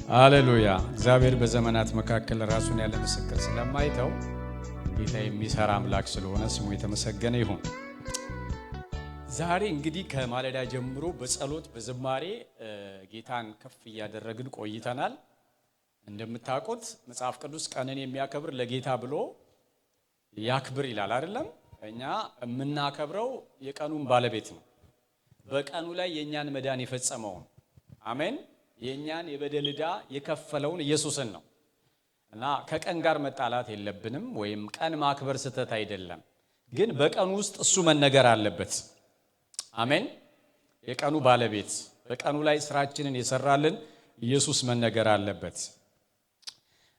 ሃሌሉያ። እግዚአብሔር በዘመናት መካከል ራሱን ያለ ምስክር ስለማይተው ጌታ የሚሰራ አምላክ ስለሆነ ስሙ የተመሰገነ ይሁን። ዛሬ እንግዲህ ከማለዳ ጀምሮ በጸሎት በዝማሬ ጌታን ከፍ እያደረግን ቆይተናል። እንደምታውቁት መጽሐፍ ቅዱስ ቀንን የሚያከብር ለጌታ ብሎ ያክብር ይላል አይደለም? እኛ የምናከብረው የቀኑን ባለቤት ነው። በቀኑ ላይ የኛን መዳን የፈጸመው አሜን፣ የኛን የበደል ዕዳ የከፈለውን ኢየሱስን ነው። እና ከቀን ጋር መጣላት የለብንም፣ ወይም ቀን ማክበር ስተት አይደለም። ግን በቀኑ ውስጥ እሱ መነገር አለበት። አሜን። የቀኑ ባለቤት በቀኑ ላይ ስራችንን የሰራልን ኢየሱስ መነገር አለበት።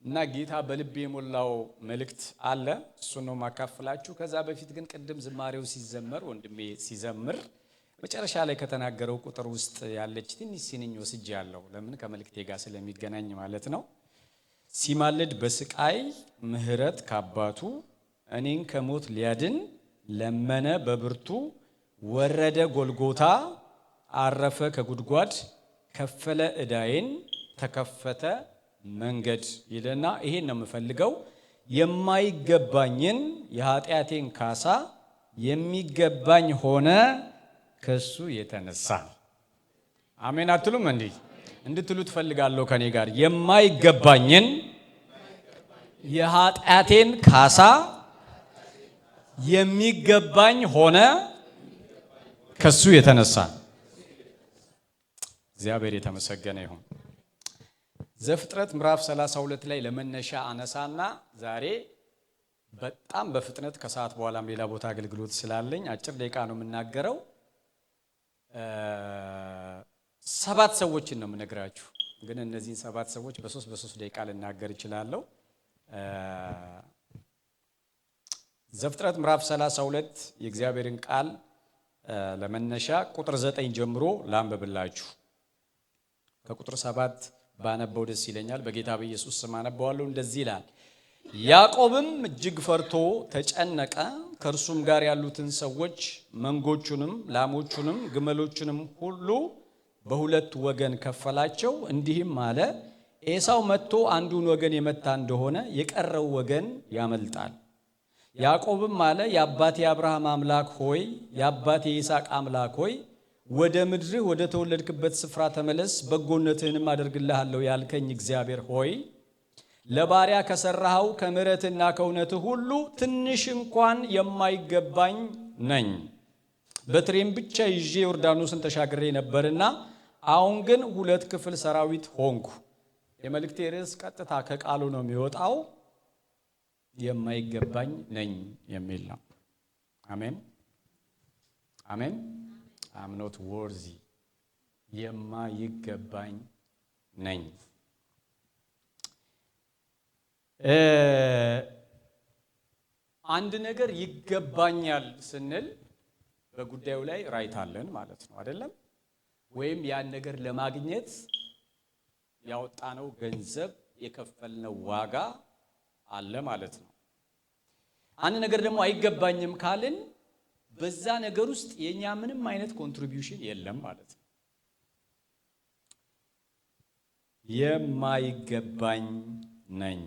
እና ጌታ በልቤ የሞላው መልእክት አለ፣ እሱን ነው ማካፈላችሁ። ከዛ በፊት ግን ቅድም ዝማሬው ሲዘመር ወንድሜ ሲዘምር መጨረሻ ላይ ከተናገረው ቁጥር ውስጥ ያለች ትንሽ ሲንኝ ወስጃለሁ። ለምን ከመልእክቴ ጋር ስለሚገናኝ ማለት ነው። ሲማልድ በስቃይ ምህረት ካባቱ እኔን ከሞት ሊያድን ለመነ በብርቱ ወረደ ጎልጎታ አረፈ ከጉድጓድ ከፈለ ዕዳዬን ተከፈተ መንገድ ይለና ይሄን ነው የምፈልገው። የማይገባኝን የኃጢአቴን ካሳ የሚገባኝ ሆነ ከሱ የተነሳ። አሜን አትሉም? እንድትሉ ትፈልጋለሁ ከኔ ጋር። የማይገባኝን የኃጢአቴን ካሳ የሚገባኝ ሆነ ከሱ የተነሳ። እግዚአብሔር የተመሰገነ ይሁን። ዘፍጥረት ምዕራፍ 32 ላይ ለመነሻ አነሳና ዛሬ በጣም በፍጥነት ከሰዓት በኋላም ሌላ ቦታ አገልግሎት ስላለኝ አጭር ደቂቃ ነው የምናገረው። 7 ሰዎችን ነው የምነግራችሁ፣ ግን እነዚህን 7 ሰዎች በ3 ደቂቃ ልናገር እችላለሁ። ዘፍጥረት ምዕራፍ 32 የእግዚአብሔርን ቃል ለመነሻ ቁጥር 9 ጀምሮ ላንብብላችሁ። ከቁጥር 7 ባነበው ደስ ይለኛል። በጌታ በኢየሱስ ስም አነበዋለሁ። እንደዚህ ይላል። ያዕቆብም እጅግ ፈርቶ ተጨነቀ፣ ከእርሱም ጋር ያሉትን ሰዎች መንጎቹንም ላሞቹንም ግመሎቹንም ሁሉ በሁለት ወገን ከፈላቸው። እንዲህም አለ፣ ኤሳው መጥቶ አንዱን ወገን የመታ እንደሆነ የቀረው ወገን ያመልጣል። ያዕቆብም አለ፣ የአባቴ አብርሃም አምላክ ሆይ፣ የአባቴ ይስሐቅ አምላክ ሆይ፣ ወደ ምድርህ ወደ ተወለድክበት ስፍራ ተመለስ፣ በጎነትህንም አደርግልሃለሁ ያልከኝ እግዚአብሔር ሆይ፣ ለባሪያ ከሰራኸው ከምሕረትና ከእውነትህ ሁሉ ትንሽ እንኳን የማይገባኝ ነኝ። በትሬም ብቻ ይዤ ዮርዳኖስን ተሻግሬ ነበርና አሁን ግን 2 ክፍል ሰራዊት ሆንኩ። የመልእክቴ ርዕስ ቀጥታ ከቃሉ ነው የሚወጣው፣ የማይገባኝ ነኝ የሚል ነው። አሜን አሜን። I'm not worthy፣ የማይገባኝ ነኝ። አንድ ነገር ይገባኛል ስንል በጉዳዩ ላይ ራይት አለን ማለት ነው አይደለም? ወይም ያን ነገር ለማግኘት ያወጣነው ገንዘብ የከፈልነው ዋጋ አለ ማለት ነው። አንድ ነገር ደግሞ አይገባኝም ካልን በዛ ነገር ውስጥ የኛ ምንም አይነት ኮንትሪቢዩሽን የለም ማለት ነው። የማይገባኝ ነኝ።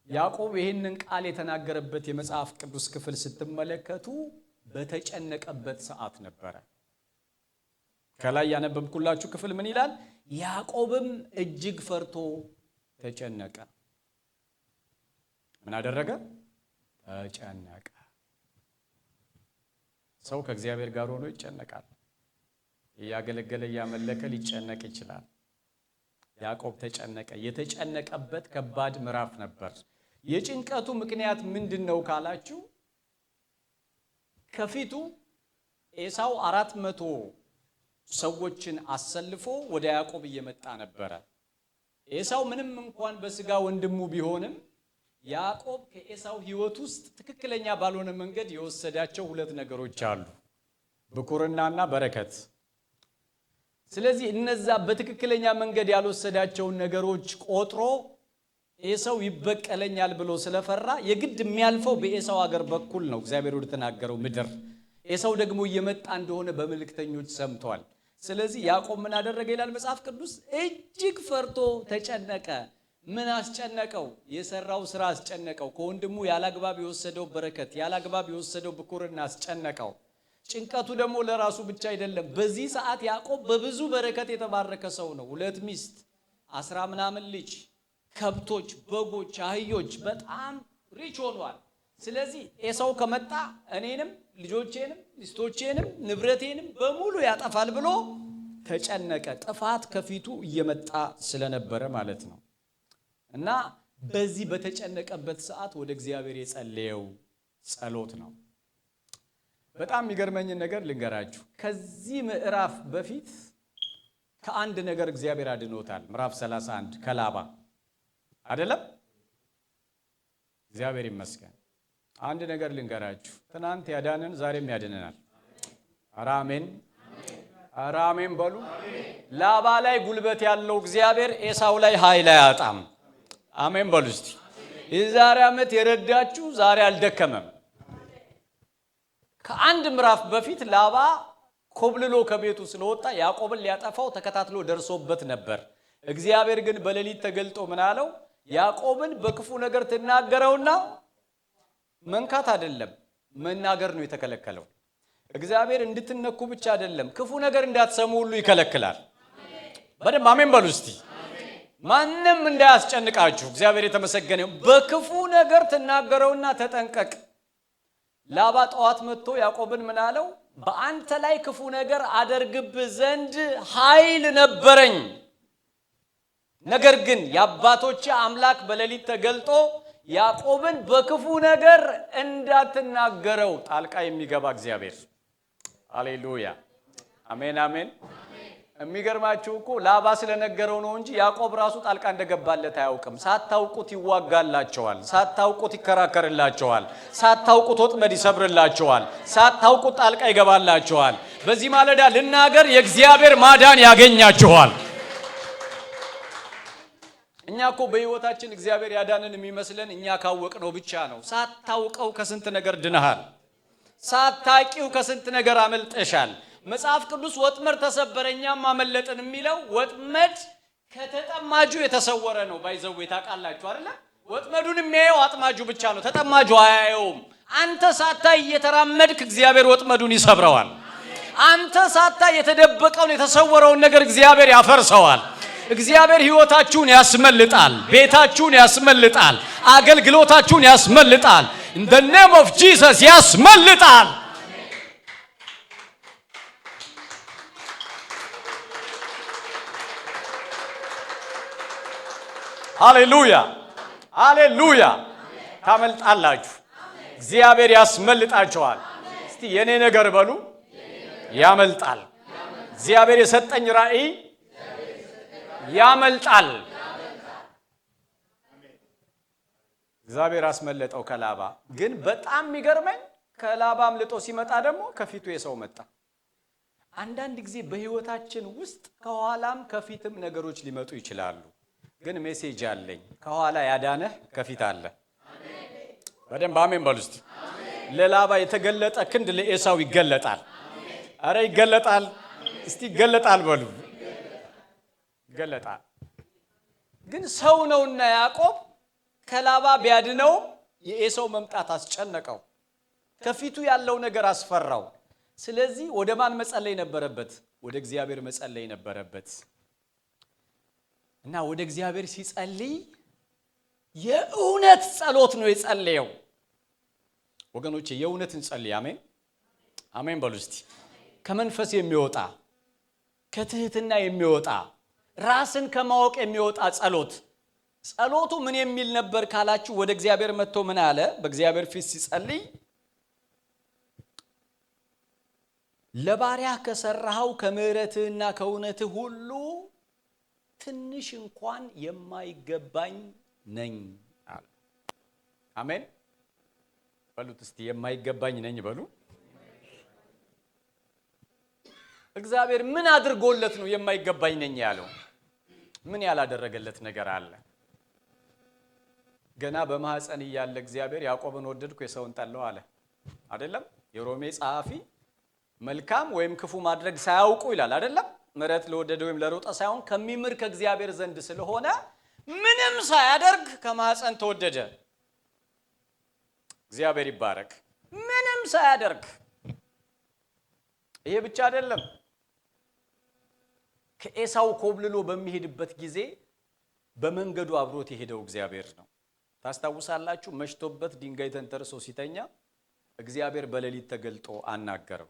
ያዕቆብ ይህንን ቃል የተናገረበት የመጽሐፍ ቅዱስ ክፍል ስትመለከቱ በተጨነቀበት ሰዓት ነበረ። ከላይ ያነበብኩላችሁ ክፍል ምን ይላል? ያዕቆብም እጅግ ፈርቶ ተጨነቀ። ምን አደረገ? ተጨነቀ። ሰው ከእግዚአብሔር ጋር ሆኖ ይጨነቃል። እያገለገለ እያመለከ ሊጨነቅ ይችላል። ያዕቆብ ተጨነቀ። የተጨነቀበት ከባድ ምዕራፍ ነበር። የጭንቀቱ ምክንያት ምንድነው ካላችሁ፣ ከፊቱ ኤሳው 400 ሰዎችን አሰልፎ ወደ ያዕቆብ እየመጣ ነበረ። ኤሳው ምንም እንኳን በስጋ ወንድሙ ቢሆንም ያዕቆብ ከኤሳው ሕይወት ውስጥ ትክክለኛ ባልሆነ መንገድ የወሰዳቸው 2 ነገሮች አሉ፣ ብኩርናና በረከት። ስለዚህ እነዛ በትክክለኛ መንገድ ያልወሰዳቸውን ነገሮች ቆጥሮ ኤሳው ይበቀለኛል ብሎ ስለፈራ የግድ የሚያልፈው በኤሳው ሀገር በኩል ነው፣ እግዚአብሔር ወደ ተናገረው ምድር። ኤሳው ደግሞ እየመጣ እንደሆነ በመልእክተኞች ሰምቷል። ስለዚህ ያዕቆብ ምን አደረገ ይላል መጽሐፍ ቅዱስ? እጅግ ፈርቶ ተጨነቀ። ምን አስጨነቀው? የሰራው ስራ አስጨነቀው። ከወንድሙ ያላግባብ የወሰደው በረከት፣ ያላግባብ የወሰደው ብኩርና አስጨነቀው። ጭንቀቱ ደግሞ ለራሱ ብቻ አይደለም። በዚህ ሰዓት ያዕቆብ በብዙ በረከት የተባረከ ሰው ነው። 2 ሚስት፣ 10 ምናምን ልጅ፣ ከብቶች፣ በጎች፣ አህዮች፣ በጣም ሪች ሆኗል። ስለዚህ ኤሳው ከመጣ እኔንም ልጆቼንም ሚስቶቼንም ንብረቴንም በሙሉ ያጠፋል ብሎ ተጨነቀ። ጥፋት ከፊቱ እየመጣ ስለነበረ ማለት ነው። እና በዚህ በተጨነቀበት ሰዓት ወደ እግዚአብሔር የጸለየው ጸሎት ነው። በጣም የሚገርመኝን ነገር ልንገራችሁ። ከዚህ ምዕራፍ በፊት ከአንድ ነገር እግዚአብሔር አድኖታል። ምዕራፍ 31 ከላባ አይደለም? እግዚአብሔር ይመስገን። አንድ ነገር ልንገራችሁ። ትናንት ያዳነን ዛሬም ያድነናል። ኧረ አሜን፣ ኧረ አሜን በሉ። ላባ ላይ ጉልበት ያለው እግዚአብሔር ኤሳው ላይ ኃይል አያጣም። አሜን በሉ እስቲ። የዛሬ ዓመት የረዳችሁ ዛሬ አልደከመም። ከአንድ ምዕራፍ በፊት ላባ ኮብልሎ ከቤቱ ስለወጣ ያዕቆብን ሊያጠፋው ተከታትሎ ደርሶበት ነበር። እግዚአብሔር ግን በሌሊት ተገልጦ ምን አለው? ያዕቆብን በክፉ ነገር ትናገረውና መንካት አይደለም መናገር ነው የተከለከለው። እግዚአብሔር እንድትነኩ ብቻ አይደለም ክፉ ነገር እንዳትሰሙ ሁሉ ይከለክላል። በደንብ አሜን በሉ እስቲ። ማንም እንዳያስጨንቃችሁ እግዚአብሔር የተመሰገነ። በክፉ ነገር ትናገረውና ተጠንቀቅ። ላባ ጠዋት መጥቶ ያዕቆብን ምን አለው? በአንተ ላይ ክፉ ነገር አደርግብህ ዘንድ ኃይል ነበረኝ፣ ነገር ግን የአባቶች አምላክ በሌሊት ተገልጦ ያዕቆብን በክፉ ነገር እንዳትናገረው ጣልቃ የሚገባ እግዚአብሔር። ሃሌሉያ አሜን አሜን። የሚገርማችሁ እኮ ላባ ስለነገረው ነው እንጂ ያዕቆብ ራሱ ጣልቃ እንደገባለት አያውቅም። ሳታውቁት ይዋጋላቸዋል፣ ሳታውቁት ይከራከርላቸዋል፣ ሳታውቁት ወጥመድ ይሰብርላቸዋል፣ ሳታውቁት ጣልቃ ይገባላቸዋል። በዚህ ማለዳ ልናገር የእግዚአብሔር ማዳን ያገኛቸዋል። እኛ እኮ በህይወታችን እግዚአብሔር ያዳነን የሚመስለን እኛ ካወቅነው ብቻ ነው። ሳታውቀው ከስንት ነገር ድነሃል። ሳታቂው ከስንት ነገር አመልጠሻል። መጽሐፍ ቅዱስ ወጥመድ ተሰበረኛም አመለጥን የሚለው ወጥመድ ከተጠማጁ የተሰወረ ነው። ባይዘው ታውቃላችሁ አይደል? ወጥመዱን የሚያየው አጥማጁ ብቻ ነው፣ ተጠማጁ አያየውም። አንተ ሳታይ እየተራመድክ እግዚአብሔር ወጥመዱን ይሰብረዋል። አንተ ሳታይ የተደበቀውን የተሰወረውን ነገር እግዚአብሔር ያፈርሰዋል። እግዚአብሔር ህይወታችሁን ያስመልጣል፣ ቤታችሁን ያስመልጣል፣ አገልግሎታችሁን ያስመልጣል። in the name of Jesus ያስመልጣል። ሃሌሉያ ሃሌሉያ። ታመልጣላችሁ፣ እግዚአብሔር ያስመልጣችኋል። እስቲ የኔ ነገር በሉ ያመልጣል። እግዚአብሔር የሰጠኝ ራእይ ያመልጣል። እግዚአብሔር አስመለጠው ከላባ። ግን በጣም የሚገርመኝ ከላባ አምልጦ ሲመጣ ደግሞ ከፊቱ የሰው መጣ። አንዳንድ ጊዜ በህይወታችን ውስጥ ከኋላም ከፊትም ነገሮች ሊመጡ ይችላሉ። ግን ሜሴጅ አለኝ። ከኋላ ያዳነህ ከፊት አለ። በደንብ አሜን በሉ እስቲ። ለላባ የተገለጠ ክንድ ለኤሳው ይገለጣል። አረ ይገለጣል። እስቲ ይገለጣል በሉ። ይገለጣል። ግን ሰው ነውና ያዕቆብ ከላባ ቢያድነው የኤሳው መምጣት አስጨነቀው። ከፊቱ ያለው ነገር አስፈራው። ስለዚህ ወደ ማን መጸለይ ነበረበት? ወደ እግዚአብሔር መጸለይ ነበረበት። እና ወደ እግዚአብሔር ሲጸልይ የእውነት ጸሎት ነው የጸለየው። ወገኖቼ የእውነትን ጸልይ። አሜን አሜን በሉ እስቲ። ከመንፈስ የሚወጣ ከትህትና የሚወጣ ራስን ከማወቅ የሚወጣ ጸሎት። ጸሎቱ ምን የሚል ነበር ካላችሁ፣ ወደ እግዚአብሔር መጥቶ ምን አለ? በእግዚአብሔር ፊት ሲጸልይ ለባሪያህ ከሰራኸው ከምሕረትህና ከእውነትህ ሁሉ ትንሽ እንኳን የማይገባኝ ነኝ አለ። አሜን በሉት እስቲ። የማይገባኝ ነኝ በሉ። እግዚአብሔር ምን አድርጎለት ነው የማይገባኝ ነኝ ያለው? ምን ያላደረገለት ነገር አለ? ገና በማህፀን እያለ እግዚአብሔር ያዕቆብን ወደድኩ ኤሳውን ጠላሁ አለ አይደለም? የሮሜ ጸሐፊ መልካም ወይም ክፉ ማድረግ ሳያውቁ ይላል አይደለም? ምሕረት ለወደደ ወይም ለሮጠ ሳይሆን ከሚምር ከእግዚአብሔር ዘንድ ስለሆነ ምንም ሳያደርግ ከማህፀን ተወደደ። እግዚአብሔር ይባረክ። ምንም ሳያደርግ። ይሄ ብቻ አይደለም። ከኤሳው ኮብልሎ በሚሄድበት ጊዜ በመንገዱ አብሮት የሄደው እግዚአብሔር ነው። ታስታውሳላችሁ? መሽቶበት ድንጋይ ተንተርሶ ሲተኛ እግዚአብሔር በሌሊት ተገልጦ አናገረው።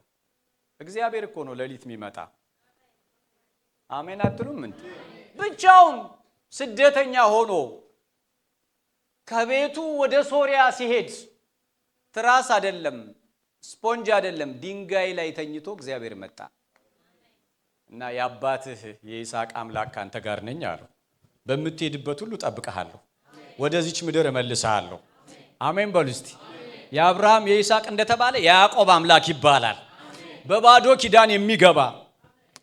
እግዚአብሔር እኮ ነው ሌሊት የሚመጣ። አሜን አትሉም እንዴ? ብቻውን ስደተኛ ሆኖ ከቤቱ ወደ ሶሪያ ሲሄድ ትራስ አይደለም፣ ስፖንጅ አይደለም፣ ድንጋይ ላይ ተኝቶ እግዚአብሔር መጣ እና የአባትህ የይስሐቅ አምላክ ካንተ ጋር ነኝ አለው። በምትሄድበት ሁሉ ጠብቀሃለሁ፣ ወደዚች ምድር እመልስሃለሁ። አሜን በሉ እስቲ። የአብርሃም የይስሐቅ እንደተባለ የያዕቆብ አምላክ ይባላል። በባዶ ኪዳን የሚገባ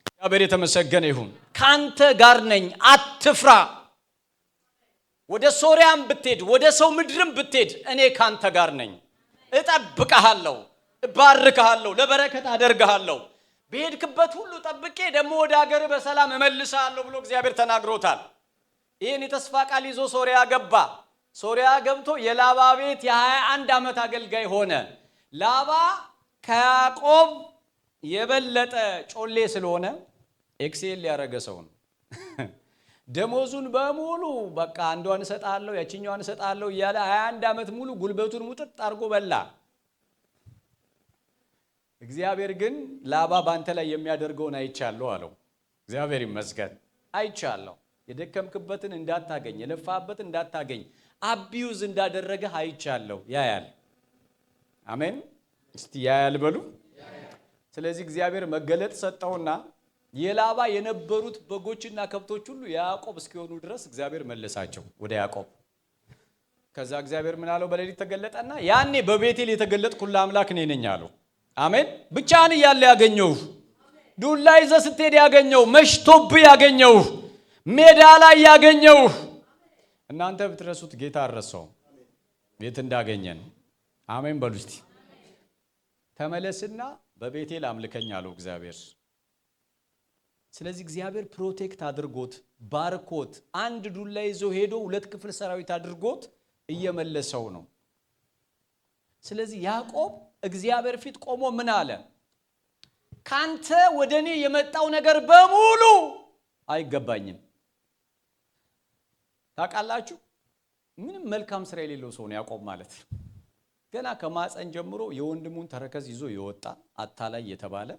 እግዚአብሔር የተመሰገነ ይሁን። ካንተ ጋር ነኝ፣ አትፍራ። ወደ ሶሪያም ብትሄድ ወደ ሰው ምድርም ብትሄድ እኔ ካንተ ጋር ነኝ፣ እጠብቀሃለሁ፣ እባርክሃለሁ፣ ለበረከት አደርግሃለሁ፣ በሄድክበት ሁሉ ጠብቄ ደግሞ ወደ ሀገር በሰላም እመልስሃለሁ ብሎ እግዚአብሔር ተናግሮታል። ይህን የተስፋ ቃል ይዞ ሶሪያ ገባ። ሶሪያ ገብቶ የላባ ቤት የ21 ዓመት አገልጋይ ሆነ። ላባ ከያዕቆብ የበለጠ ጮሌ ስለሆነ ኤክሴል ያረገ ሰው ነው። ደሞዙን በሙሉ በቃ አንዷን እሰጣለሁ ያቺኛዋን እሰጣለሁ እያለ 21 ዓመት ሙሉ ጉልበቱን ሙጥጥ አድርጎ በላ። እግዚአብሔር ግን ላባ ባንተ ላይ የሚያደርገውን አይቻለሁ አለው። እግዚአብሔር ይመስገን። አይቻለሁ፣ የደከምክበትን እንዳታገኝ፣ የለፋበትን እንዳታገኝ፣ አቢዩዝ እንዳደረገህ አይቻለሁ። ያያል። አሜን። እስቲ ያያል በሉ። ስለዚህ እግዚአብሔር መገለጥ ሰጠውና የላባ የነበሩት በጎችና ከብቶች ሁሉ ያዕቆብ እስኪሆኑ ድረስ እግዚአብሔር መለሳቸው ወደ ያዕቆብ። ከዛ እግዚአብሔር ምን አለው? በሌሊት ተገለጠና ያኔ በቤቴል የተገለጥኩልህ አምላክ እኔ ነኝ አለው። አሜን። ብቻህን እያለ ያገኘው፣ ዱላ ይዘህ ስትሄድ ያገኘው፣ መሽቶብህ ያገኘው፣ ሜዳ ላይ ያገኘው። እናንተ ብትረሱት ጌታ አልረሳውም ቤት እንዳገኘን። አሜን በሉ እስቲ። ተመለስና በቤቴል አምልከኝ አለው እግዚአብሔር። ስለዚህ እግዚአብሔር ፕሮቴክት አድርጎት ባርኮት አንድ ዱላ ይዞ ሄዶ 2 ክፍል ሰራዊት አድርጎት እየመለሰው ነው። ስለዚህ ያዕቆብ እግዚአብሔር ፊት ቆሞ ምን አለ? ካንተ ወደኔ የመጣው ነገር በሙሉ አይገባኝም። ታውቃላችሁ? ምንም መልካም ስራ የሌለው ሰው ነው ያዕቆብ ማለት። ገና ከማፀን ጀምሮ የወንድሙን ተረከዝ ይዞ የወጣ አታላይ የተባለ፣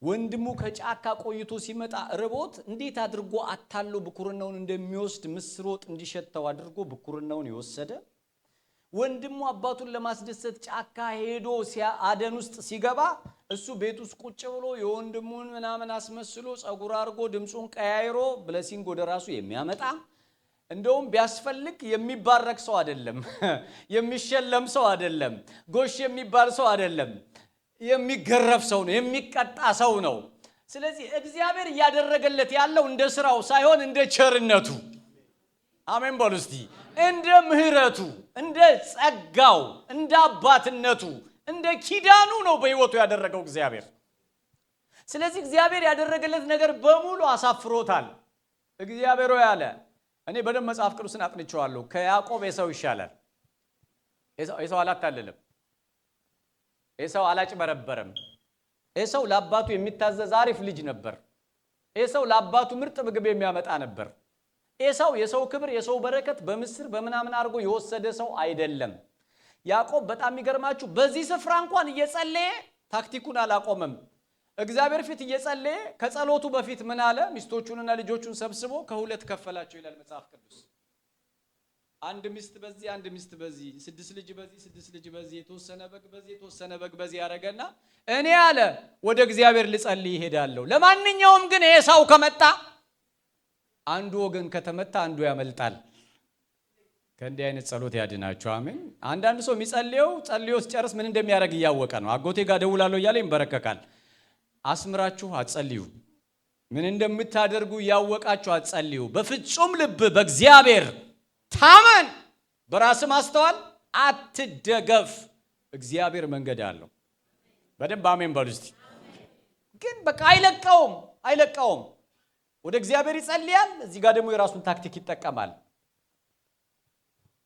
ወንድሙ ከጫካ ቆይቶ ሲመጣ ርቦት እንዴት አድርጎ አታሎ ብኩርናውን እንደሚወስድ ምስር ወጥ እንዲሸተው አድርጎ ብኩርናውን የወሰደ፣ ወንድሙ አባቱን ለማስደሰት ጫካ ሄዶ አደን ውስጥ ሲገባ እሱ ቤት ውስጥ ቁጭ ብሎ የወንድሙን ምናምን አስመስሎ ጸጉር አድርጎ ድምፁን ቀያይሮ ብለሲንግ ወደ ራሱ የሚያመጣ፣ እንደውም ቢያስፈልግ የሚባረክ ሰው አይደለም፣ የሚሸለም ሰው አይደለም፣ ጎሽ የሚባል ሰው አይደለም፣ የሚገረፍ ሰው ነው፣ የሚቀጣ ሰው ነው። ስለዚህ እግዚአብሔር እያደረገለት ያለው እንደ ስራው ሳይሆን እንደ ቸርነቱ፣ አሜን በሉ እስቲ፣ እንደ ምህረቱ፣ እንደ ጸጋው፣ እንደ አባትነቱ፣ እንደ ኪዳኑ ነው በህይወቱ ያደረገው እግዚአብሔር። ስለዚህ እግዚአብሔር ያደረገለት ነገር በሙሉ አሳፍሮታል። እግዚአብሔር ያለ እኔ በደንብ መጽሐፍ ቅዱስን አጥንቼዋለሁ። ከያዕቆብ ኤሳው ይሻላል። ኤሳው አላታለለም፣ ኤሳው አላጭበረበረም። ኤሳው ለአባቱ የሚታዘዝ አሪፍ ልጅ ነበር። ኤሳው ለአባቱ ምርጥ ምግብ የሚያመጣ ነበር። ኤሳው የሰው ክብር የሰው በረከት በምስር በምናምን አድርጎ የወሰደ ሰው አይደለም። ያዕቆብ በጣም የሚገርማችሁ በዚህ ስፍራ እንኳን እየጸለየ ታክቲኩን አላቆመም። እግዚአብሔር ፊት እየጸለየ ከጸሎቱ በፊት ምን አለ? ሚስቶቹንና ልጆቹን ሰብስቦ ከሁለት ከፈላቸው ይላል መጽሐፍ ቅዱስ። አንድ ሚስት በዚህ አንድ ሚስት በዚህ፣ 6 ልጅ በዚህ 6 ልጅ በዚህ፣ የተወሰነ በግ በዚህ የተወሰነ በግ በዚህ ያረጋና እኔ አለ ወደ እግዚአብሔር ልጸልይ ይሄዳለሁ። ለማንኛውም ግን ኤሳው ከመጣ አንዱ ወገን ከተመታ አንዱ ያመልጣል። ከእንዲህ አይነት ጸሎት ያድናችሁ። አሜን። አንዳንድ ሰው የሚጸልየው ጸልዮ ሲጨርስ ምን እንደሚያደርግ እያወቀ ነው። አጎቴ ጋር ደውላለሁ እያለ ይንበረከካል። አስምራችሁ አትጸልዩ። ምን እንደምታደርጉ እያወቃችሁ አትጸልዩ። በፍጹም ልብ በእግዚአብሔር ታመን፣ በራስ ማስተዋል አትደገፍ። እግዚአብሔር መንገድ አለው። በደንብ አሜን በሉ እስቲ። ግን በቃ አይለቀውም። አይለቀውም። ወደ እግዚአብሔር ይጸልያል። እዚህ ጋር ደግሞ የራሱን ታክቲክ ይጠቀማል።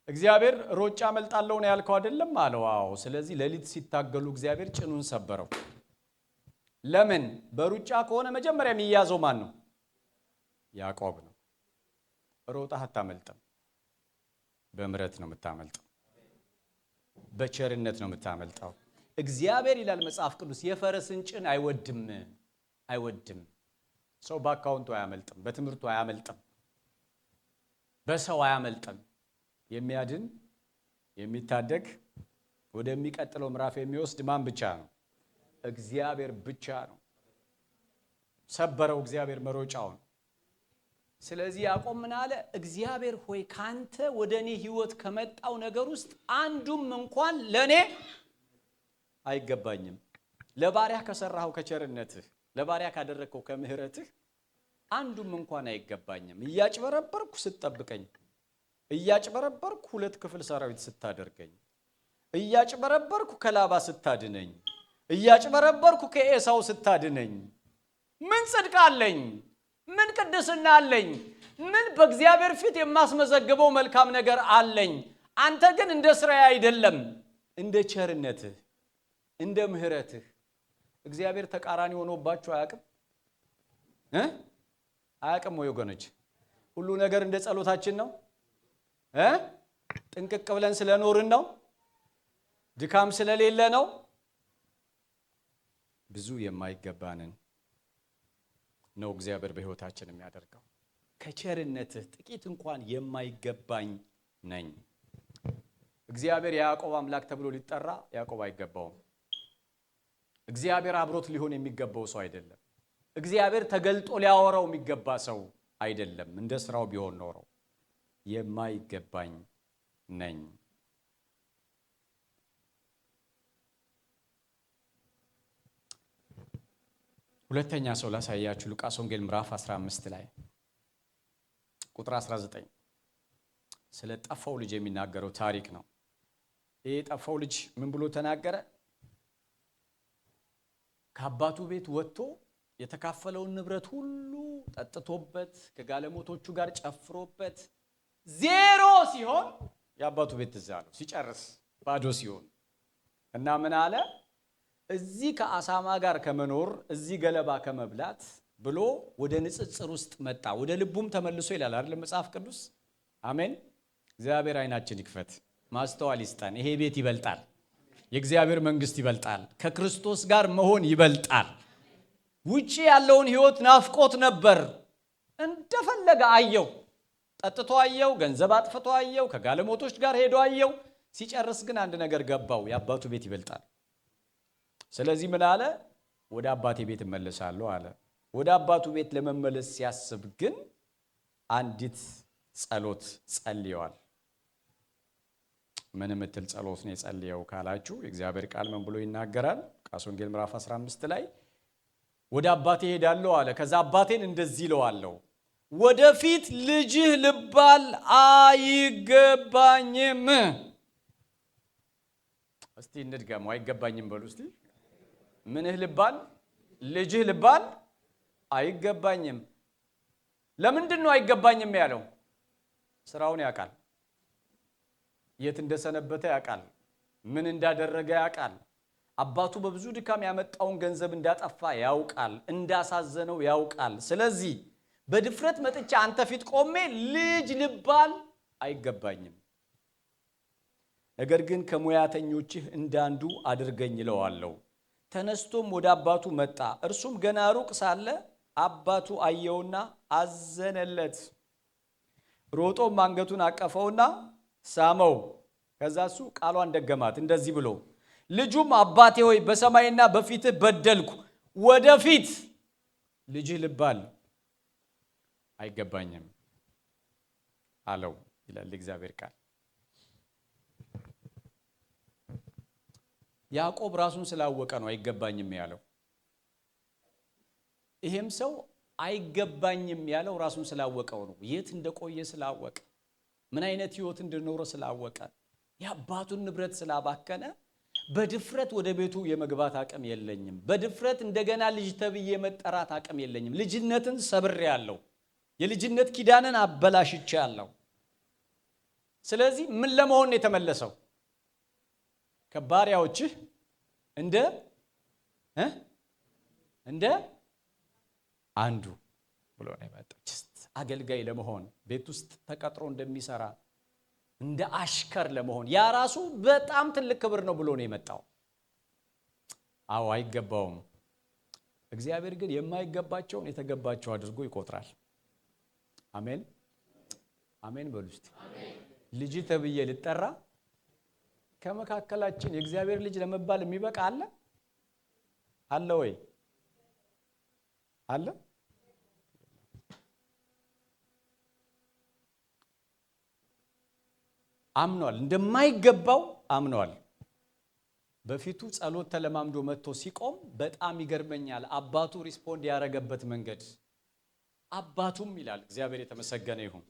እግዚአብሔር ሮጫ መልጣለሁ ነው ያልከው አይደለም አለው። አዎ። ስለዚህ ሌሊት ሲታገሉ እግዚአብሔር ጭኑን ሰበረው። ለምን? በሩጫ ከሆነ መጀመሪያ የሚያዘው ማን ነው? ያዕቆብ ነው። ሮጣህ አታመልጥም። በምህረት ነው የምታመልጠው። በቸርነት ነው የምታመልጠው። እግዚአብሔር ይላል መጽሐፍ ቅዱስ የፈረስን ጭን አይወድም። ሰው በአካውንቱ አያመልጥም፣ በትምህርቱ አያመልጥም፣ በሰው አያመልጥም። የሚያድን የሚታደግ ወደሚቀጥለው ምዕራፍ የሚወስድ ማን ብቻ ነው? እግዚአብሔር ብቻ ነው። ሰበረው እግዚአብሔር መሮጫውን። ስለዚህ ያዕቆብ ምን አለ? እግዚአብሔር ሆይ ካንተ ወደኔ ህይወት ከመጣው ነገር ውስጥ አንዱም እንኳን ለኔ አይገባኝም። ለባሪያ ከሰራው ከቸርነትህ፣ ለባሪያ ካደረከው ከምህረትህ አንዱም እንኳን አይገባኝም። እያጭበረበርኩ ስትጠብቀኝ፣ እያጭበረበርኩ 2 ክፍል ሰራዊት ስታደርገኝ፣ እያጭበረበርኩ ከላባ ስታድነኝ፣ እያጭበረበርኩ ከኤሳው ስታድነኝ ምን ጽድቅ አለኝ? ምን ቅድስና አለኝ? ምን በእግዚአብሔር ፊት የማስመዘግበው መልካም ነገር አለኝ? አንተ ግን እንደ ስራዬ አይደለም፣ እንደ ቸርነትህ፣ እንደ ምህረትህ። እግዚአብሔር ተቃራኒ ሆኖባችሁ አያውቅም? አያውቅም ወይ ወገኖች? ሁሉ ነገር እንደ ጸሎታችን ነው? ጥንቅቅ ብለን ስለኖርን ነው? ድካም ስለሌለ ነው? ብዙ የማይገባንን ነው እግዚአብሔር በህይወታችን የሚያደርገው። ከቸርነትህ ጥቂት እንኳን የማይገባኝ ነኝ። እግዚአብሔር የያዕቆብ አምላክ ተብሎ ሊጠራ ያዕቆብ አይገባውም። እግዚአብሔር አብሮት ሊሆን የሚገባው ሰው አይደለም። እግዚአብሔር ተገልጦ ሊያወራው የሚገባ ሰው አይደለም። እንደ ስራው ቢሆን ኖሮ የማይገባኝ ነኝ። ሁለተኛ ሰው ላሳያችሁ። ሉቃስ ወንጌል ምዕራፍ 15 ላይ ቁጥር 19 ስለ ጠፋው ልጅ የሚናገረው ታሪክ ነው። ይሄ ጠፋው ልጅ ምን ብሎ ተናገረ? ከአባቱ ቤት ወጥቶ የተካፈለውን ንብረት ሁሉ ጠጥቶበት ከጋለሞቶቹ ጋር ጨፍሮበት 0 ሲሆን የአባቱ ቤት ትዝ አለው። ሲጨርስ ባዶ ሲሆን እና ምን አለ? እዚህ ከአሳማ ጋር ከመኖር እዚህ ገለባ ከመብላት ብሎ ወደ ንጽጽር ውስጥ መጣ። ወደ ልቡም ተመልሶ ይላል አይደል መጽሐፍ ቅዱስ። አሜን። እግዚአብሔር አይናችን ይክፈት፣ ማስተዋል ይስጠን። ይሄ ቤት ይበልጣል። የእግዚአብሔር መንግስት ይበልጣል። ከክርስቶስ ጋር መሆን ይበልጣል። ውጪ ያለውን ህይወት ናፍቆት ነበር። እንደፈለገ አየው፣ ጠጥቶ አየው፣ ገንዘብ አጥፍቶ አየው፣ ከጋለሞቶች ጋር ሄዶ አየው። ሲጨርስ ግን አንድ ነገር ገባው፣ የአባቱ ቤት ይበልጣል። ስለዚህ ምን አለ? ወደ አባቴ ቤት እመለሳለሁ አለ። ወደ አባቱ ቤት ለመመለስ ሲያስብ ግን አንዲት ጸሎት ጸልየዋል። ምን ምትል ጸሎት ነው የጸልየው ካላችሁ የእግዚአብሔር ቃል ምን ብሎ ይናገራል? ሉቃስ ወንጌል ምዕራፍ 15 ላይ ወደ አባቴ ሄዳለሁ አለ። ከዛ አባቴን እንደዚህ እለዋለሁ፣ ወደፊት ልጅህ ልባል አይገባኝም። እስቲ እንድገመው፣ አይገባኝም በሉ እስቲ። ምንህ ልባል? ልጅህ ልባል አይገባኝም። ለምንድን ነው አይገባኝም ያለው? ስራውን ያውቃል። የት እንደሰነበተ ያውቃል። ምን እንዳደረገ ያውቃል። አባቱ በብዙ ድካም ያመጣውን ገንዘብ እንዳጠፋ ያውቃል። እንዳሳዘነው ያውቃል። ስለዚህ በድፍረት መጥቻ አንተ ፊት ቆሜ ልጅ ልባል አይገባኝም፣ ነገር ግን ከሙያተኞችህ እንዳንዱ አድርገኝ እለዋለሁ። ተነስቶም ወደ አባቱ መጣ። እርሱም ገና ሩቅ ሳለ አባቱ አየውና አዘነለት። ሮጦም አንገቱን አቀፈውና ሳመው። ከዛ እሱ ቃሏን ደገማት እንደዚህ ብሎ፣ ልጁም አባቴ ሆይ በሰማይና በፊትህ በደልኩ፣ ወደፊት ልጅህ ልባል አይገባኝም አለው ይላል እግዚአብሔር ቃል። ያዕቆብ ራሱን ስላወቀ ነው አይገባኝም ያለው። ይሄም ሰው አይገባኝም ያለው ራሱን ስላወቀው ነው። የት እንደቆየ ስላወቀ፣ ምን አይነት ህይወት እንደኖረ ስላወቀ፣ የአባቱን ንብረት ስላባከነ በድፍረት ወደ ቤቱ የመግባት አቅም የለኝም። በድፍረት እንደገና ልጅ ተብዬ መጠራት አቅም የለኝም። ልጅነትን ሰብሬያለሁ። የልጅነት ኪዳንን አበላሽቻለሁ። ስለዚህ ምን ለመሆን የተመለሰው? ከባሪያዎችህ እንደ አንዱ ብሎ ነው የመጣው። አገልጋይ ለመሆን ቤት ውስጥ ተቀጥሮ እንደሚሰራ እንደ አሽከር ለመሆን ያ ራሱ በጣም ትልቅ ክብር ነው ብሎ ነው የመጣው። አዎ አይገባውም። እግዚአብሔር ግን የማይገባቸውን የተገባቸው አድርጎ ይቆጥራል። አሜን አሜን በሉ እስቲ። ልጅ ተብዬ ልጠራ ከመካከላችን የእግዚአብሔር ልጅ ለመባል የሚበቃ አለ ወይ? አለ? አምኗል። እንደማይገባው አምኗል። በፊቱ ጸሎት ተለማምዶ መጥቶ ሲቆም በጣም ይገርመኛል። አባቱ ሪስፖንድ ያደረገበት መንገድ አባቱም ይላል። እግዚአብሔር የተመሰገነ ይሁን።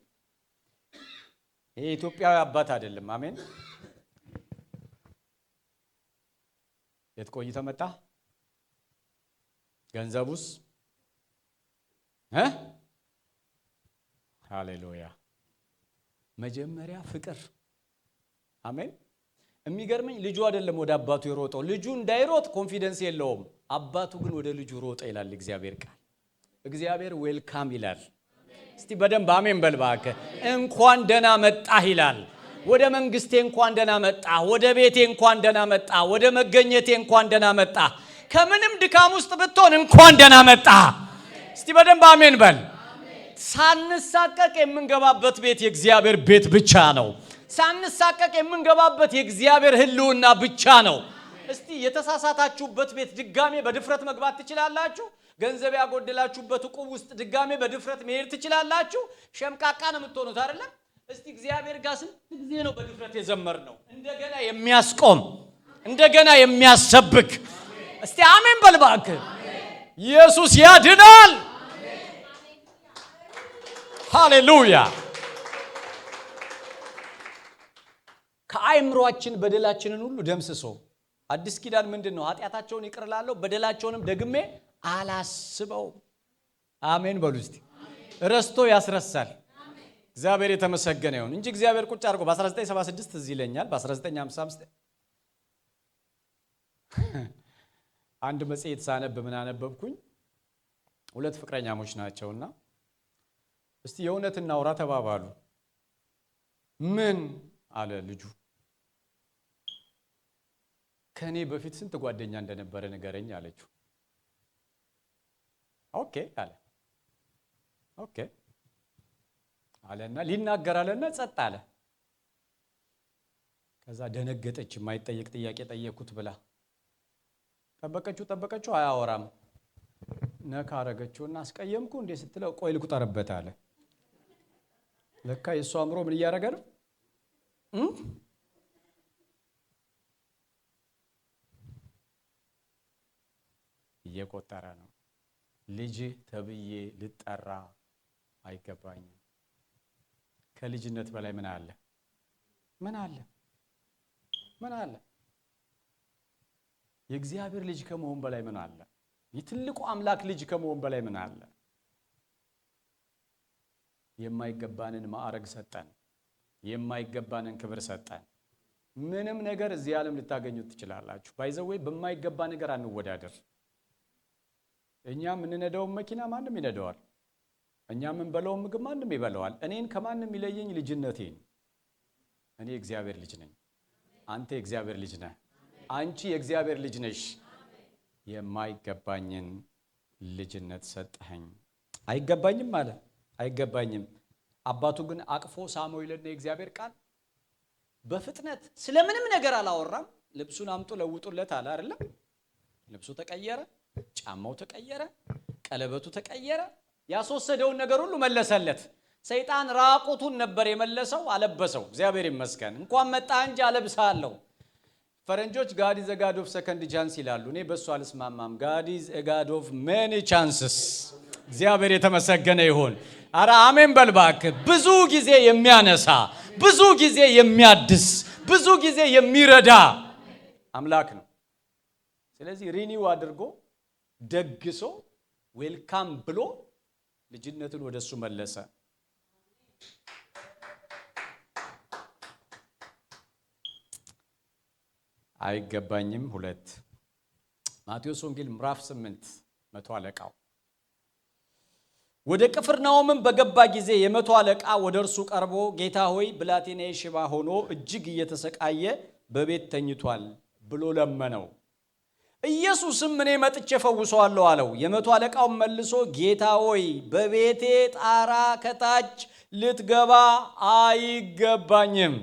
ይሄ ኢትዮጵያዊ አባት አይደለም። አሜን። የት ቆይተህ መጣ? ገንዘቡስ? ሃሌሉያ። መጀመሪያ ፍቅር። አሜን። የሚገርመኝ ልጁ አይደለም ወደ አባቱ የሮጠው። ልጁ እንዳይሮጥ ኮንፊደንስ የለውም። አባቱ ግን ወደ ልጁ ሮጠ ይላል እግዚአብሔር ቃል። እግዚአብሔር ዌልካም ይላል። እስቲ በደንብ አሜን በል እባክህ። እንኳን ደህና መጣህ ይላል። ወደ መንግስቴ እንኳን ደህና መጣህ። ወደ ቤቴ እንኳን ደህና መጣህ። ወደ መገኘቴ እንኳን ደህና መጣህ። ከምንም ድካም ውስጥ ብትሆን እንኳን ደህና መጣህ። እስቲ በደንብ አሜን በል። ሳንሳቀቅ የምንገባበት ቤት የእግዚአብሔር ቤት ብቻ ነው። ሳንሳቀቅ የምንገባበት የእግዚአብሔር ሕልውና ብቻ ነው። እስቲ የተሳሳታችሁበት ቤት ድጋሜ በድፍረት መግባት ትችላላችሁ? ገንዘብ ያጎደላችሁበት ዕቁብ ውስጥ ድጋሜ በድፍረት መሄድ ትችላላችሁ? ሸምቃቃ ነው የምትሆኑት አይደለም? እስቲ እግዚአብሔር ጋር ስንት ጊዜ ነው በድፍረት የዘመርነው? እንደገና የሚያስቆም እንደገና የሚያሰብክ። እስቲ አሜን በል እባክህ። ኢየሱስ ያድናል። ሃሌሉያ። ከአይምሮአችን በደላችንን ሁሉ ደምስሶ አዲስ ኪዳን ምንድን ነው? ኃጢአታቸውን ይቅር እላለሁ በደላቸውንም ደግሜ አላስበው። አሜን በሉ እስቲ። ረስቶ ያስረሳል። እግዚአብሔር የተመሰገነ ይሁን እንጂ እግዚአብሔር ቁጭ አድርጎ በ1976 እዚህ ይለኛል። በ1955 አንድ መጽሔት ሳነብ ምን አነበብኩኝ? ሁለት ፍቅረኛሞች ናቸውና እስቲ የእውነት እናውራ ተባባሉ። ምን አለ ልጁ? ከኔ በፊት ስንት ጓደኛ እንደነበረ ንገረኝ አለችው። ኦኬ አለ። ኦኬ አለና ሊናገር አለና ጸጥ አለ። ከዛ ደነገጠች። የማይጠየቅ ጥያቄ ጠየቅኩት ብላ ጠበቀችው። አያወራም። ነካ አረገችውና አስቀየምኩ እንዴ ስትለው ቆይ ልቁጠርበት አለ። ለካ የእሱ አእምሮ ምን እያደረገ ነው? እየቆጠረ ነው። ልጅ ተብዬ ልጠራ አይገባኝም። ከልጅነት በላይ ምን አለ? ምን አለ? ምን አለ? የእግዚአብሔር ልጅ ከመሆን በላይ ምን አለ? የትልቁ አምላክ ልጅ ከመሆን በላይ ምን አለ? የማይገባንን ማዕረግ ሰጠን። የማይገባንን ክብር ሰጠን። ምንም ነገር እዚህ ዓለም ልታገኙት ትችላላችሁ። ባይዘዌይ በማይገባ ነገር አንወዳደር። እኛ የምንነዳውን መኪና ማንም ይነዳዋል። እኛ የምንበላውን ምግብ ማንም ይበላዋል። እኔን ከማንም ይለየኝ ልጅነቴን። እኔ የእግዚአብሔር ልጅ ነኝ። አንተ የእግዚአብሔር ልጅ ነህ። አንቺ የእግዚአብሔር ልጅ ነሽ። የማይገባኝን ልጅነት ሰጠኸኝ። አይገባኝም አለ። አይገባኝም። አባቱ ግን አቅፎ ሳመው ይለና የእግዚአብሔር ቃል በፍጥነት ስለምንም ነገር አላወራም። ልብሱን አምጡ ለውጡለት አለ አይደለም? ልብሱ ተቀየረ፣ ጫማው ተቀየረ፣ ቀለበቱ ተቀየረ። ያስወሰደውን ነገር ሁሉ መለሰለት። ሰይጣን ራቁቱን ነበር የመለሰው፣ አለበሰው። እግዚአብሔር ይመስገን። እንኳን መጣ እንጂ አለብሳለሁ። ፈረንጆች God is a God of second chance ይላሉ። እኔ በሱ አልስማማም። God is a God of many chances። እግዚአብሔር የተመሰገነ ይሁን። አረ አሜን በል እባክህ። ብዙ ጊዜ የሚያነሳ፣ ብዙ ጊዜ የሚያድስ፣ ብዙ ጊዜ የሚረዳ አምላክ ነው። ስለዚህ ሪኒው አድርጎ ደግሶ ዌልካም ብሎ ልጅነትን ወደሱ መለሰ። አይገባኝም 2 ማቴዎስ ወንጌል ምዕራፍ 8 መቶ አለቃው ወደ ቅፍርናሆምም በገባ ጊዜ የመቶ አለቃ ወደ እርሱ ቀርቦ ጌታ ሆይ ብላቴናዬ ሽባ ሆኖ እጅግ እየተሰቃየ በቤት ተኝቷል ብሎ ለመነው። ኢየሱስም እኔ መጥቼ ፈውሰዋለሁ አለው። የመቶ አለቃው መልሶ ጌታ ሆይ በቤቴ ጣራ ከታች ልትገባ አይገባኝም፣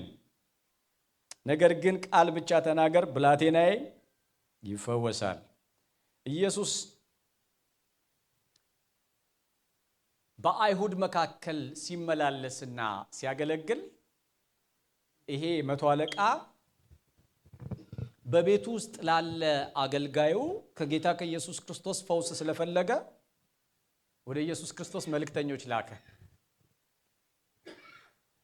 ነገር ግን ቃል ብቻ ተናገር ብላቴናዬ ይፈወሳል። ኢየሱስ በአይሁድ መካከል ሲመላለስና ሲያገለግል ይሄ መቶ አለቃ በቤቱ ውስጥ ላለ አገልጋዩ ከጌታ ከኢየሱስ ክርስቶስ ፈውስ ስለፈለገ ወደ ኢየሱስ ክርስቶስ መልእክተኞች ላከ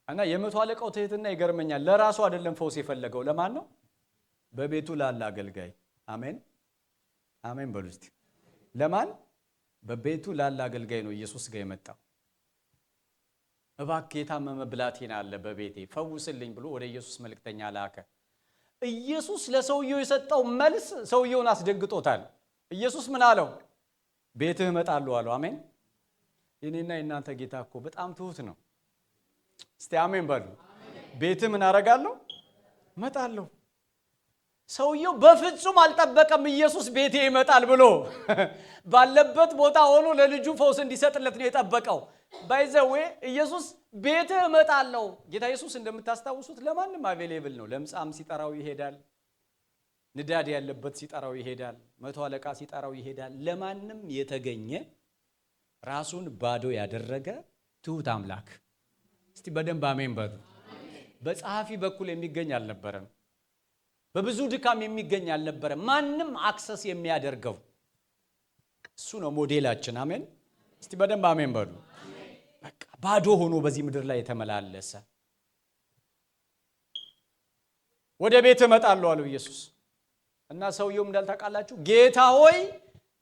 እና የመቶ አለቃው ትህትና ይገርመኛል። ለራሱ አይደለም ፈውስ የፈለገው፣ ለማን ነው? በቤቱ ላለ አገልጋይ። አሜን አሜን በሉ እስቲ። ለማን? በቤቱ ላለ አገልጋይ ነው ኢየሱስ ጋር የመጣው። እባክህ የታመመ ብላቴና አለ በቤቴ ፈውስልኝ ብሎ ወደ ኢየሱስ መልእክተኛ ላከ። ኢየሱስ ለሰውየው የሰጠው መልስ ሰውየውን አስደንግጦታል። ኢየሱስ ምን አለው? ቤትህ እመጣለሁ አለው። አሜን። የኔና የናንተ ጌታ እኮ በጣም ትሁት ነው። እስቲ አሜን በሉ። ቤትህ ምን አደርጋለሁ? እመጣለሁ። ሰውየው በፍጹም አልጠበቀም ኢየሱስ ቤቴ ይመጣል ብሎ። ባለበት ቦታ ሆኖ ለልጁ ፈውስ እንዲሰጥለት ነው የጠበቀው። ባይዘዌ ኢየሱስ ቤትህ እመጣለሁ። ጌታ ኢየሱስ እንደምታስታውሱት ለማንም አቬሌብል ነው። ለምጻም ሲጠራው ይሄዳል፣ ንዳድ ያለበት ሲጠራው ይሄዳል፣ መቶ አለቃ ሲጠራው ይሄዳል። ለማንም የተገኘ ራሱን ባዶ ያደረገ ትሁት አምላክ። እስቲ በደንብ አሜን በሉ። በጸሐፊ በኩል የሚገኝ አልነበረም። በብዙ ድካም የሚገኝ አልነበረም። ማንም አክሰስ የሚያደርገው እሱ ነው ሞዴላችን። አሜን። እስቲ በደንብ አሜን በሉ። በቃ ባዶ ሆኖ በዚህ ምድር ላይ የተመላለሰ ወደ ቤት እመጣለሁ አለው ኢየሱስ። እና ሰውየው እንዳልታውቃላችሁ ጌታ ሆይ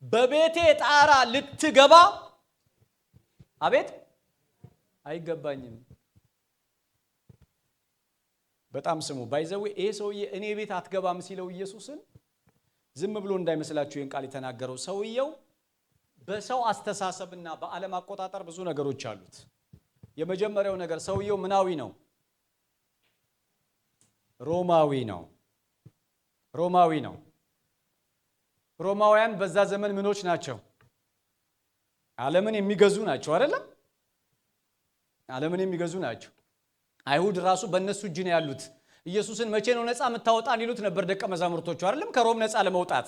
በቤቴ ጣራ ልትገባ አቤት አይገባኝም። በጣም ስሙ። ባይዘው ይሄ ሰውዬ እኔ ቤት አትገባም ሲለው ኢየሱስን ዝም ብሎ እንዳይመስላችሁ ይህን ቃል የተናገረው ሰውየው በሰው አስተሳሰብና በዓለም አቆጣጠር ብዙ ነገሮች አሉት። የመጀመሪያው ነገር ሰውየው ምናዊ ነው? ሮማዊ ነው። ሮማዊ ነው። ሮማውያን በዛ ዘመን ምኖች ናቸው? ዓለምን የሚገዙ ናቸው አይደለም? ዓለምን የሚገዙ ናቸው። አይሁድ ራሱ በእነሱ እጅ ነው ያሉት። ኢየሱስን መቼ ነው ነፃ የምታወጣን ይሉት ነበር ደቀ መዛሙርቶቹ አይደለም? ከሮም ነፃ ለመውጣት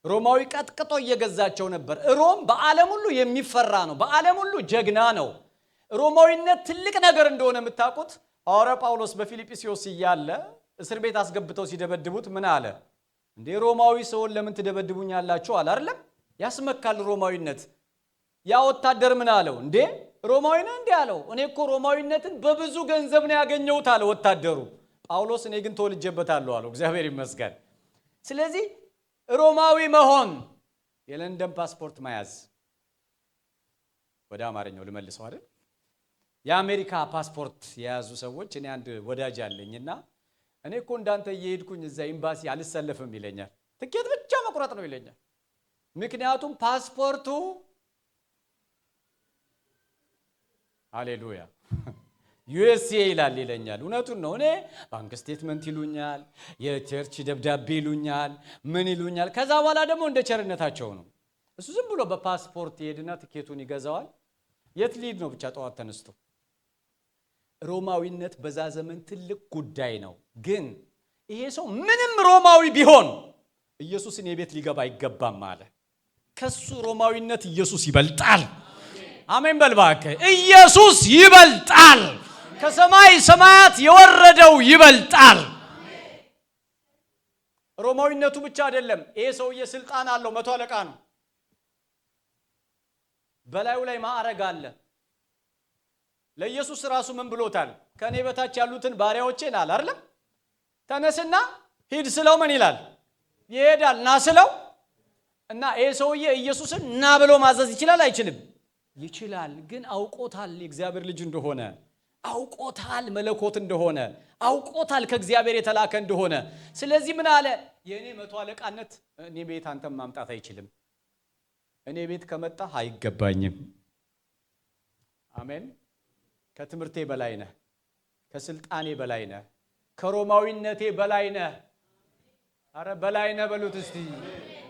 ሮማዊ ቀጥቅጦ እየገዛቸው ነበር። ሮም በዓለም ሁሉ የሚፈራ ነው። በዓለም ሁሉ ጀግና ነው። ሮማዊነት ትልቅ ነገር እንደሆነ የምታውቁት ሐዋርያው ጳውሎስ በፊልጵስዩስ እያለ እስር ቤት አስገብተው ሲደበድቡት ምን አለ? እንዴ ሮማዊ ሰውን ለምን ትደበድቡኛላችሁ አለ አይደለም? ያስመካል ሮማዊነት። ያ ወታደር ምን አለው? እንዴ ሮማዊ ነህ እንዴ አለው። እኔ እኮ ሮማዊነትን በብዙ ገንዘብ ነው ያገኘሁት አለ ወታደሩ። ጳውሎስ እኔ ግን ተወልጄበታለሁ አለው። እግዚአብሔር ይመስገን። ስለዚህ ሮማዊ መሆን የለንደን ፓስፖርት መያዝ፣ ወደ አማርኛው ልመልሰው አይደል? የአሜሪካ ፓስፖርት የያዙ ሰዎች እኔ አንድ ወዳጅ አለኝና እኔ እኮ እንዳንተ እየሄድኩኝ እዛ ኤምባሲ አልሰለፍም ይለኛል። ትኬት ብቻ መቁረጥ ነው ይለኛል። ምክንያቱም ፓስፖርቱ ሃሌሉያ ዩኤስኤ ይላል ይለኛል። እውነቱን ነው። እኔ ባንክ ስቴትመንት ይሉኛል፣ የቸርች ደብዳቤ ይሉኛል፣ ምን ይሉኛል። ከዛ በኋላ ደግሞ እንደ ቸርነታቸው ነው። እሱ ዝም ብሎ በፓስፖርት ይሄድና ትኬቱን ይገዛዋል። የት ሊሄድ ነው ብቻ ጠዋት ተነስቶ። ሮማዊነት በዛ ዘመን ትልቅ ጉዳይ ነው። ግን ይሄ ሰው ምንም ሮማዊ ቢሆን ኢየሱስን የቤት ሊገባ አይገባም አለ። ከሱ ሮማዊነት ኢየሱስ ይበልጣል። አሜን በልባከ ኢየሱስ ይበልጣል። ከሰማይ ሰማያት የወረደው ይበልጣል። ሮማዊነቱ ብቻ አይደለም። ይሄ ሰውዬ ስልጣን አለው። መቶ አለቃ ነው። በላዩ ላይ ማዕረግ አለ። ለኢየሱስ ራሱ ምን ብሎታል? ከኔ በታች ያሉትን ባሪያዎቼን አለ አይደለም? ተነስና ሂድ ስለው ምን ይላል? ይሄዳል። ና ስለው እና ይሄ ሰውዬ ኢየሱስን ና ብሎ ማዘዝ ይችላል አይችልም? ይችላል። ግን አውቆታል የእግዚአብሔር ልጅ እንደሆነ፣ አውቆታል መለኮት እንደሆነ፣ አውቆታል ከእግዚአብሔር የተላከ እንደሆነ። ስለዚህ ምን አለ? የኔ መቶ አለቃነት እኔ ቤት አንተም ማምጣት አይችልም። እኔ ቤት ከመጣ አይገባኝም። አሜን። ከትምህርቴ በላይ ነህ፣ ከስልጣኔ በላይ ነህ፣ ከሮማዊነቴ በላይ ነህ። አረ በላይ ነህ በሉት እስቲ።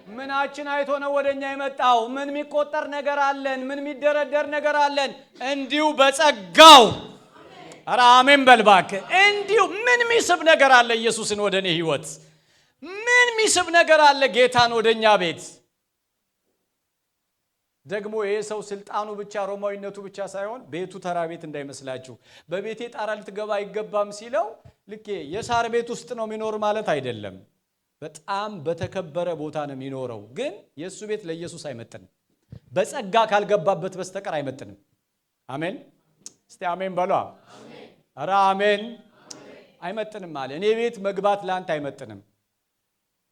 ምናችን አይቶ ነው ወደኛ የመጣው? ምን የሚቆጠር ነገር አለን? ምን የሚደረደር ነገር አለን? እንዲሁ በጸጋው። አረ አሜን በልባክ። እንዲሁ ምን የሚስብ ነገር አለ? ኢየሱስን ወደኔ ህይወት ምን የሚስብ ነገር አለ? ጌታን ወደኛ ቤት። ደግሞ ይሄ ሰው ስልጣኑ ብቻ ሮማዊነቱ ብቻ ሳይሆን ቤቱ ተራ ቤት እንዳይመስላችሁ። በቤቴ ጣራ ልትገባ አይገባም ሲለው ልክ የሳር ቤት ውስጥ ነው የሚኖር ማለት አይደለም። በጣም በተከበረ ቦታ ነው የሚኖረው። ግን የሱ ቤት ለኢየሱስ አይመጥንም። በጸጋ ካልገባበት በስተቀር አይመጥንም። አሜን። እስቲ አሜን በሏ። አረ አሜን። አይመጥንም አለ። እኔ ቤት መግባት ላንተ አይመጥንም።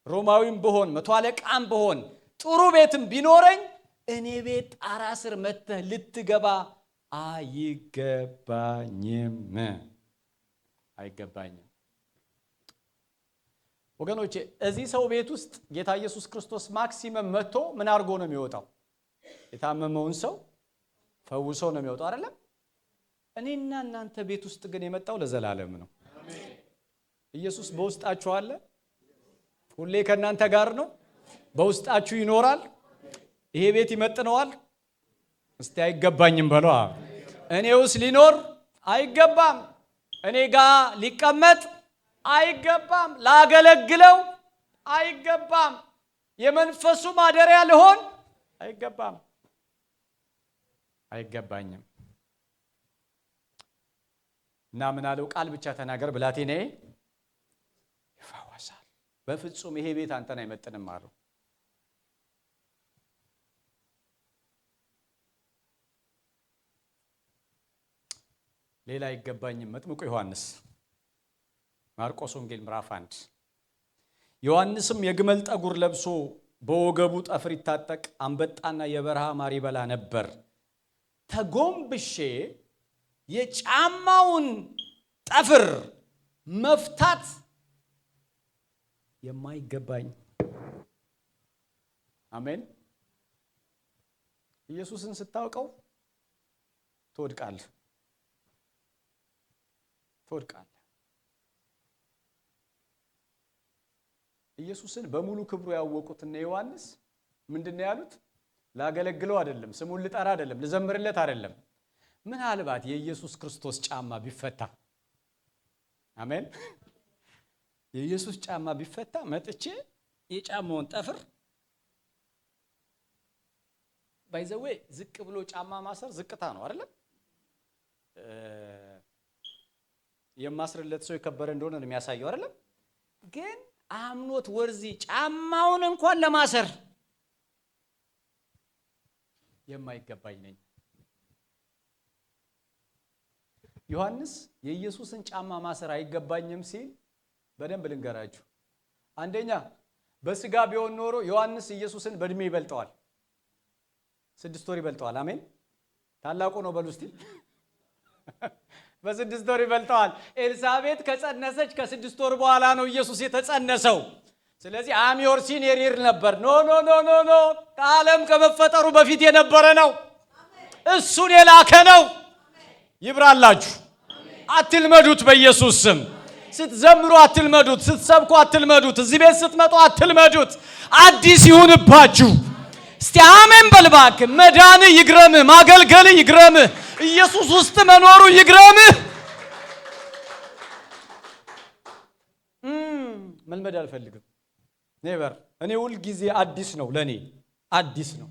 ሮማዊም ብሆን መቶ አለቃም ብሆን ጥሩ ቤትም ቢኖረኝ እኔ ቤት ጣራ ስር መተህ ልትገባ አይገባኝም። አይገባኝም። ወገኖቼ እዚህ ሰው ቤት ውስጥ ጌታ ኢየሱስ ክርስቶስ ማክሲመም መጥቶ ምን አድርጎ ነው የሚወጣው? የታመመውን ሰው ፈውሶ ነው የሚወጣው አይደለም? እኔና እናንተ ቤት ውስጥ ግን የመጣው ለዘላለም ነው። ኢየሱስ በውስጣችሁ አለ። ሁሌ ከእናንተ ጋር ነው። በውስጣችሁ ይኖራል። ይሄ ቤት ይመጥነዋል? እስቲ አይገባኝም በሏ። እኔ ውስጥ ሊኖር አይገባም። እኔ ጋር ሊቀመጥ አይገባም። ላገለግለው አይገባም። የመንፈሱ ማደሪያ ልሆን አይገባም። አይገባኝም። እና ምን አለው? ቃል ብቻ ተናገር ብላቴናዬ ይፈወሳል። በፍጹም ይሄ ቤት አንተን አይመጥንም አለው። ሌላ አይገባኝም። መጥምቁ ዮሐንስ ማርቆስ ወንጌል ምዕራፍ 1 ዮሐንስም የግመል ጠጉር ለብሶ በወገቡ ጠፍር ይታጠቅ አንበጣና የበረሃ ማር ይበላ ነበር። ተጎንብሼ የጫማውን ጠፍር መፍታት የማይገባኝ። አሜን። ኢየሱስን ስታውቀው ትወድቃለህ። ኢየሱስን በሙሉ ክብሩ ያወቁትና ዮሐንስ ምንድነው ያሉት? ላገለግለው አይደለም፣ ስሙን ልጠራ አይደለም፣ ልዘምርለት አይደለም። ምናልባት የኢየሱስ ክርስቶስ ጫማ ቢፈታ፣ አሜን፣ የኢየሱስ ጫማ ቢፈታ መጥቼ የጫማውን ጠፍር ባይዘዌ ዝቅ ብሎ ጫማ ማሰር ዝቅታ ነው አይደለም? የማስርለት ሰው የከበረ እንደሆነ ነው የሚያሳየው አይደለም? ግን አምኖት ወርዚ ጫማውን እንኳን ለማሰር የማይገባኝ ነኝ። ዮሐንስ የኢየሱስን ጫማ ማሰር አይገባኝም ሲል በደንብ ልንገራችሁ። አንደኛ በስጋ ቢሆን ኖሮ ዮሐንስ ኢየሱስን በእድሜ ይበልጠዋል፣ 6 ወር ይበልጠዋል። አሜን። ታላቁ ነው በሉ እስቲ። በ6 ወር ይበልጠዋል። ኤልሳቤጥ ከጸነሰች ከ6 ወር በኋላ ነው ኢየሱስ የተጸነሰው። ስለዚህ አሚዮር ሲኒየር ይር ነበር። ኖ ኖ ኖ ኖ ኖ ዓለም ከመፈጠሩ በፊት የነበረ ነው። እሱን የላከ ነው። ይብራላችሁ። አትልመዱት። በኢየሱስ ስም ስትዘምሩ አትልመዱት። ስትሰብኩ አትልመዱት። እዚህ ቤት ስትመጡ አትልመዱት። አዲስ ይሁንባችሁ። እስቲ አሜን በልባክ። መዳን ይግረምህ፣ ማገልገል ይግረምህ፣ ኢየሱስ ውስጥ መኖሩ ይግረምህ። መልመድ አልፈልግም። ኔቨር። እኔ ሁል ጊዜ አዲስ ነው፣ ለኔ አዲስ ነው።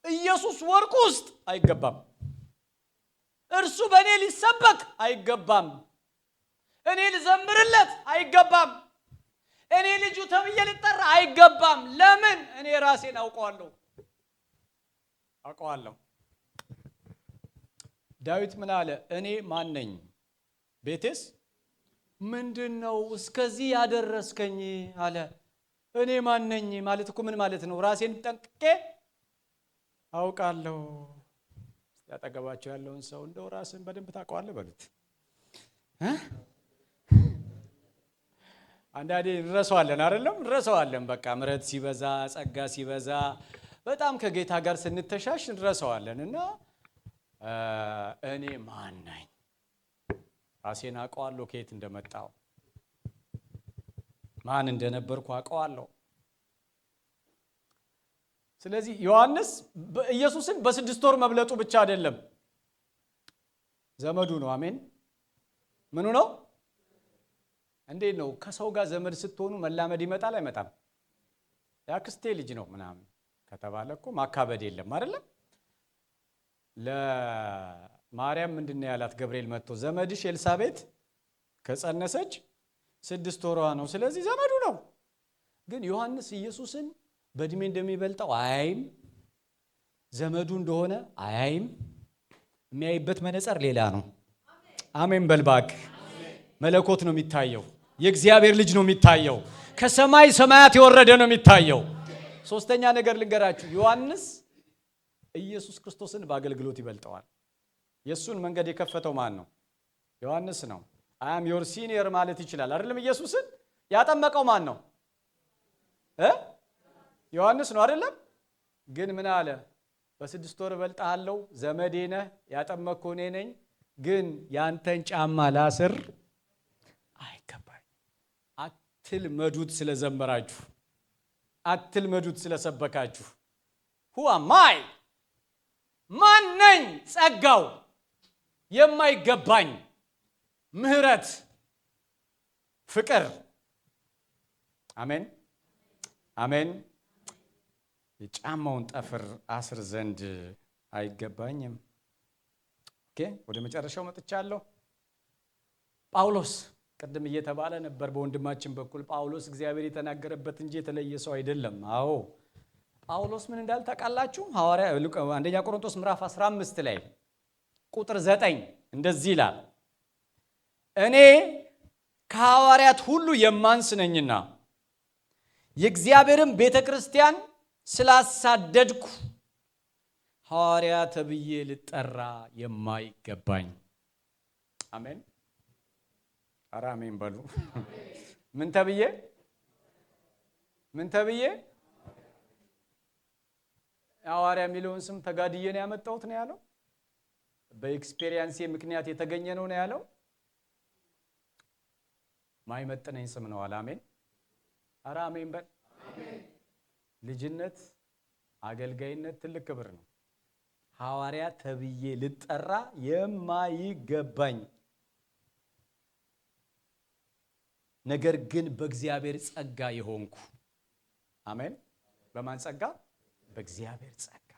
ኢየሱስ ወርቁ ውስጥ አይገባም። እርሱ በእኔ ሊሰበክ አይገባም። እኔ ልዘምርለት አይገባም። እኔ ልጁ ተብዬ ልጠራ አይገባም። ለምን? እኔ ራሴን አውቀዋለሁ። ዳዊት ምን አለ? እኔ ማን ነኝ? ቤቴስ ምንድነው እስከዚህ ያደረስከኝ አለ። እኔ ማን ነኝ ማለት እኮ ምን ማለት ነው? ራሴን ጠንቅቄ አውቃለሁ። ያጠገባቸው ያለውን ሰው እንደው ራስን በደንብ ታውቀዋለህ በሉት። አንዳንዴ እንረሳዋለን አይደለም? እንረሳዋለን። በቃ ምሕረት ሲበዛ ጸጋ ሲበዛ በጣም ከጌታ ጋር ስንተሻሽ እንረሳዋለን። እና እኔ ማን ነኝ? ራሴን አውቀዋለሁ፣ ከየት እንደመጣው ማን እንደነበርኩ አውቀዋለሁ። ስለዚህ ዮሐንስ ኢየሱስን በ6 ወር መብለጡ ብቻ አይደለም፣ ዘመዱ ነው። አሜን። ምኑ ነው? እንዴት ነው ከሰው ጋር ዘመድ ስትሆኑ መላመድ ይመጣል አይመጣም? ያክስቴ ልጅ ነው ምናምን ከተባለ እኮ ማካበድ የለም አይደለም? ለማርያም ምንድነው ያላት ገብርኤል መጥቶ ዘመድሽ ኤልሳቤጥ ከጸነሰች 6 ወሯ ነው፣ ስለዚህ ዘመዱ ነው። ግን ዮሐንስ ኢየሱስን በእድሜ እንደሚበልጠው አያይም፣ ዘመዱ እንደሆነ አያይም። የሚያይበት መነጽር ሌላ ነው። አሜን በልባክ። መለኮት ነው የሚታየው፣ የእግዚአብሔር ልጅ ነው የሚታየው፣ ከሰማይ ሰማያት የወረደ ነው የሚታየው። ሶስተኛ ነገር ልንገራችሁ፣ ዮሐንስ ኢየሱስ ክርስቶስን በአገልግሎት ይበልጠዋል። የእሱን መንገድ የከፈተው ማን ነው? ዮሐንስ ነው። አም ዮር ሲኒየር ማለት ይችላል አይደለም? ኢየሱስን ያጠመቀው ማን ነው? ዮሐንስ ነው አይደለም? ግን ምን አለ? በ6 ወር እበልጥሃለሁ፣ ዘመዴ ነህ፣ ያጠመቅኩህ እኔ ነኝ፣ ግን ያንተን ጫማ ላስር አይገባኝ። አትልመዱት ስለዘመራችሁ፣ አትልመዱት ስለሰበካችሁ። ሁዋ ማይ ማን ነኝ? ጸጋው የማይገባኝ ምህረት፣ ፍቅር። አሜን አሜን። የጫማውን ጠፍር አስር ዘንድ አይገባኝም። ኦኬ፣ ወደ መጨረሻው መጥቻለሁ። ጳውሎስ ቅድም እየተባለ ነበር በወንድማችን በኩል ጳውሎስ እግዚአብሔር የተናገረበት እንጂ የተለየ ሰው አይደለም። አዎ ጳውሎስ ምን እንዳለ ታውቃላችሁ? ሐዋርያ አንደኛ ቆሮንቶስ ምዕራፍ 15 ላይ ቁጥር 9 እንደዚህ ይላል፣ እኔ ከሐዋርያት ሁሉ የማንስ ነኝና የእግዚአብሔርን ቤተ ክርስቲያን ስላሳደድኩ ሐዋርያ ተብዬ ልጠራ የማይገባኝ። አሜን። ኧረ አሜን በሉ። ምን ተብዬ? ምን ተብዬ? ሐዋርያ የሚለውን ስም ተጋድዬ ነው ያመጣሁት ነው ያለው። በኤክስፔሪየንስ ምክንያት የተገኘ ነው ነው ያለው። ማይመጥነኝ ስም ነው አለ። አሜን። ኧረ አሜን በል። ልጅነት፣ አገልጋይነት ትልቅ ክብር ነው። ሐዋርያ ተብዬ ልጠራ የማይገባኝ ነገር ግን በእግዚአብሔር ጸጋ የሆንኩ። አሜን። በማን ጸጋ? በእግዚአብሔር ጸጋ።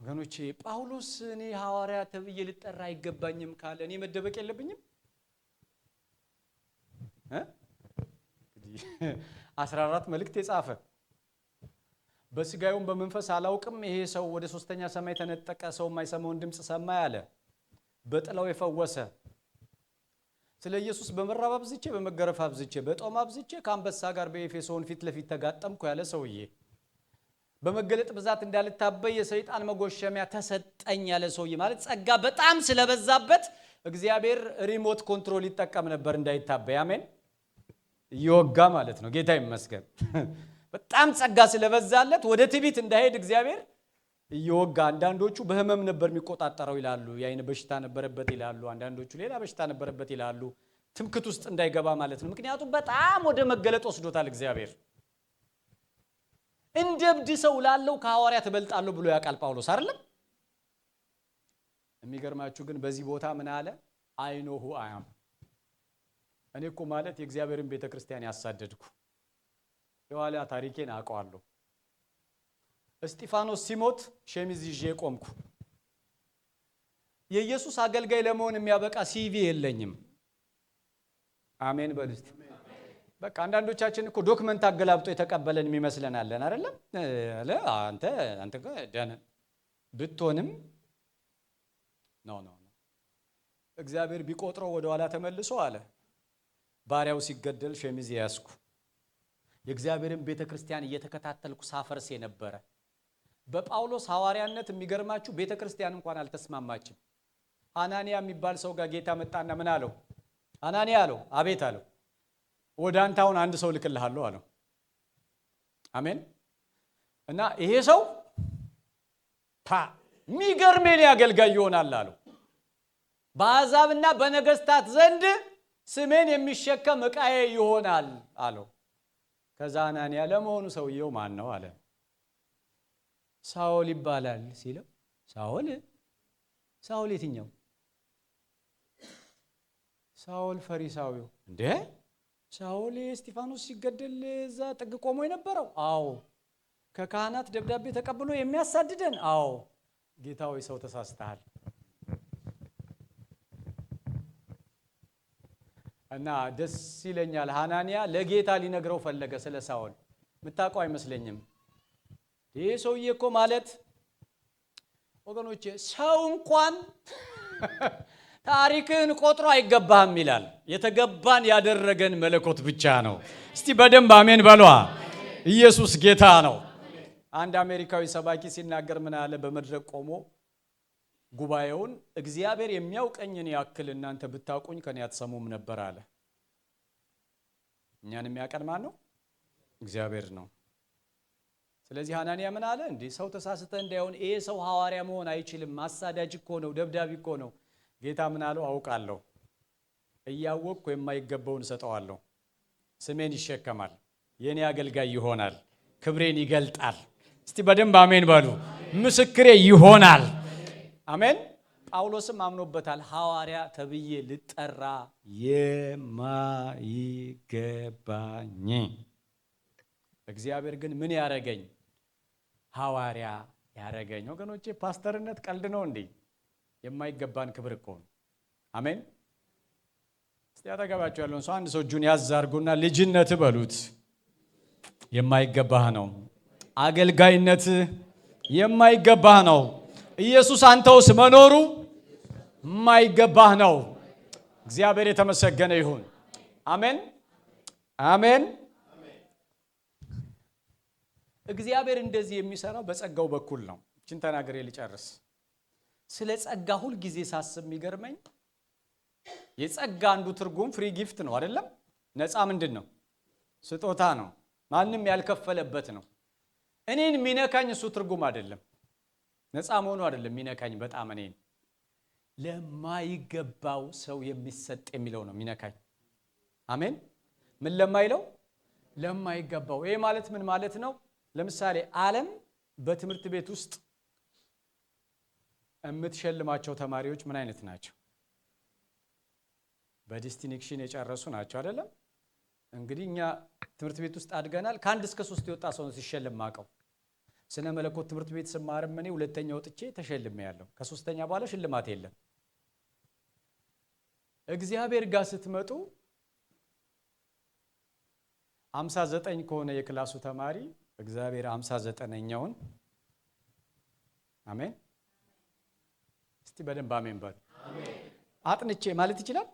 ወገኖቼ ጳውሎስ እኔ ሐዋርያ ተብዬ ልጠራ አይገባኝም ካለ እኔ መደበቅ የለብኝም? 14 መልእክት የጻፈ በስጋዩም በመንፈስ አላውቅም፣ ይሄ ሰው ወደ 3ኛ ሰማይ ተነጠቀ፣ ሰው የማይሰማውን ድምፅ ሰማ ያለ፣ በጥላው የፈወሰ፣ ስለ ኢየሱስ በመራብ አብዝቼ በመገረፍ አብዝቼ በጦም አብዝቼ ከአንበሳ ጋር በኤፌሶን ፊት ለፊት ተጋጠምኩ ያለ ሰውዬ፣ በመገለጥ ብዛት እንዳልታበይ የሰይጣን መጎሸሚያ ተሰጠኝ ያለ ሰውዬ ማለት ጸጋ በጣም ስለበዛበት እግዚአብሔር ሪሞት ኮንትሮል ይጠቀም ነበር እንዳይታበይ። አሜን። ይወጋ ማለት ነው። ጌታ ይመስገን። በጣም ጸጋ ስለበዛለት ወደ ትዕቢት እንዳይሄድ እግዚአብሔር ይወጋ። አንዳንዶቹ በህመም ነበር የሚቆጣጠረው ይላሉ፣ የአይን በሽታ ነበረበት ይላሉ፣ አንዳንዶቹ ሌላ በሽታ ነበረበት ይላሉ። ትምክት ውስጥ እንዳይገባ ማለት ነው። ምክንያቱም በጣም ወደ መገለጥ ወስዶታል እግዚአብሔር። እንደ እብድ ሰው ላለው ከሐዋርያ ተበልጣለሁ ብሎ ያውቃል ጳውሎስ አይደለም? የሚገርማችሁ ግን በዚህ ቦታ ምን አለ? አይ ኖ ሁ አይ አም። እኔ እኮ ማለት የእግዚአብሔርን ቤተክርስቲያን ያሳደድኩ የኋላ ታሪኬን አውቀዋለሁ። እስጢፋኖስ ሲሞት ሸሚዝ ይዤ ቆምኩ። የኢየሱስ አገልጋይ ለመሆን የሚያበቃ ሲቪ የለኝም። አሜን በሉት። በቃ አንዳንዶቻችን እኮ ዶክመንት አገላብጦ የተቀበለን የሚመስለናለን አይደለም? አንተ ደህና ብትሆንም ኖ እግዚአብሔር ቢቆጥረው ወደ ኋላ ተመልሶ አለ ባሪያው ሲገደል ሸሚዝ ያስኩ የእግዚአብሔርን ቤተክርስቲያን እየተከታተልኩ ሳፈርስ የነበረ በጳውሎስ ሐዋርያነት የሚገርማችሁ ቤተክርስቲያን እንኳን አልተስማማችም። አናንያ የሚባል ሰው ጋር ጌታ መጣና ምን አለው? አናንያ አለው። አቤት አለው። ወደ አንተ አሁን አንድ ሰው ልክልሃለሁ አለው። አሜን። እና ይሄ ሰው የሚገርመኝ አገልጋይ ይሆናል አለው። በአሕዛብና በነገስታት ዘንድ ስሜን የሚሸከም ዕቃዬ ይሆናል አለው። ከዛ አናንያ ለመሆኑ ሰውየው ማን ነው አለ። ሳኦል ይባላል ሲለው ሳኦል የትኛው? ሳኦል ፈሪሳዊው። እንዴ ሳኦል እስጢፋኖስ ሲገደል እዛ ጥግ ቆሞ የነበረው? አዎ። ከካህናት ደብዳቤ ተቀብሎ የሚያሳድደን? አዎ። ጌታ ሆይ ሰው ተሳስተሃል። እና ደስ ይለኛል ሐናንያ ለጌታ ሊነግረው ፈለገ ስለ ሳኦል። ምታውቀው አይመስለኝም። ይሄ ሰውዬ እኮ ማለት ወገኖቼ ሰው እንኳን ታሪክን ቆጥሮ አይገባህም ይላል። የተገባን ያደረገን መለኮት ብቻ ነው። እስቲ በደንብ አሜን በሏ። ኢየሱስ ጌታ ነው። አንድ አሜሪካዊ ሰባኪ ሲናገር ምን አለ? በመድረክ ቆሞ ጉባኤውን እግዚአብሔር የሚያውቀኝን ያክል እናንተ ብታውቁኝ ከኔ አትሰሙም ነበር አለ። እኛን የሚያውቀን ማን ነው? እግዚአብሔር ነው። ስለዚህ ሐናንያ ምን አለ? እንዴ ሰው ተሳስተ እንዳይሆን ይሄ ሰው ሐዋርያ መሆን አይችልም፣ አሳዳጅ እኮ ነው፣ ደብዳቤ እኮ ነው። ጌታ ምን አለው? አውቃለሁ፣ እያወቅኩ የማይገባውን ሰጠዋለሁ። ስሜን ይሸከማል፣ የኔ አገልጋይ ይሆናል፣ ክብሬን ይገልጣል። እስቲ በደንብ አሜን በሉ። ምስክሬ ይሆናል። አሜን። ጳውሎስም አምኖበታል። ሐዋርያ ተብዬ ልጠራ የማይገባኝ እግዚአብሔር ግን ምን ያረገኝ? ሐዋርያ ያረገኝ። ወገኖቼ ፓስተርነት ቀልድ ነው እንዴ? የማይገባን ክብር እኮ ነው። አሜን። እስቲ አጠገባችሁ ያለውን ሰው አንድ ሰው እጁን ያዝ አድርጉና ልጅነት በሉት። የማይገባህ ነው። አገልጋይነት የማይገባህ ነው። ኢየሱስ አንተውስ መኖሩ የማይገባህ ነው። እግዚአብሔር የተመሰገነ ይሁን። አሜን አሜን። እግዚአብሔር እንደዚህ የሚሰራው በጸጋው በኩል ነው። እችን ተናግሬ ልጨርስ። ስለ ጸጋ ሁል ጊዜ ሳስብ የሚገርመኝ የጸጋ አንዱ ትርጉም ፍሪ ጊፍት ነው አይደለም? ነፃ ምንድን ነው? ስጦታ ነው። ማንም ያልከፈለበት ነው። እኔን ሚነካኝ እሱ ትርጉም አይደለም። ነፃ መሆኑ አይደለም ሚነካኝ። በጣም እኔን ለማይገባው ሰው የሚሰጥ የሚለው ነው ሚነካኝ። አሜን። ምን ለማይለው? ለማይገባው። ይሄ ማለት ምን ማለት ነው? ለምሳሌ ዓለም በትምህርት ቤት ውስጥ የምትሸልማቸው ተማሪዎች ምን አይነት ናቸው? በዲስቲንክሽን የጨረሱ ናቸው አይደለም? እንግዲህ እኛ ትምህርት ቤት ውስጥ አድገናል። ከ1 እስከ 3 የወጣ ሰው ሲሸለም ማቀው። ስነ መለኮት ትምህርት ቤት ስማርም እኔ 2ኛ ወጥቼ ተሸልሜ ያለው። ከ3ኛ በኋላ ሽልማት የለም። እግዚአብሔር ጋር ስትመጡ 59 ከሆነ የክላሱ ተማሪ እግዚአብሔር 59ኛውን አሜን። እስቲ በደንብ አሜን በሉ። አጥንቼ ማለት ይችላል።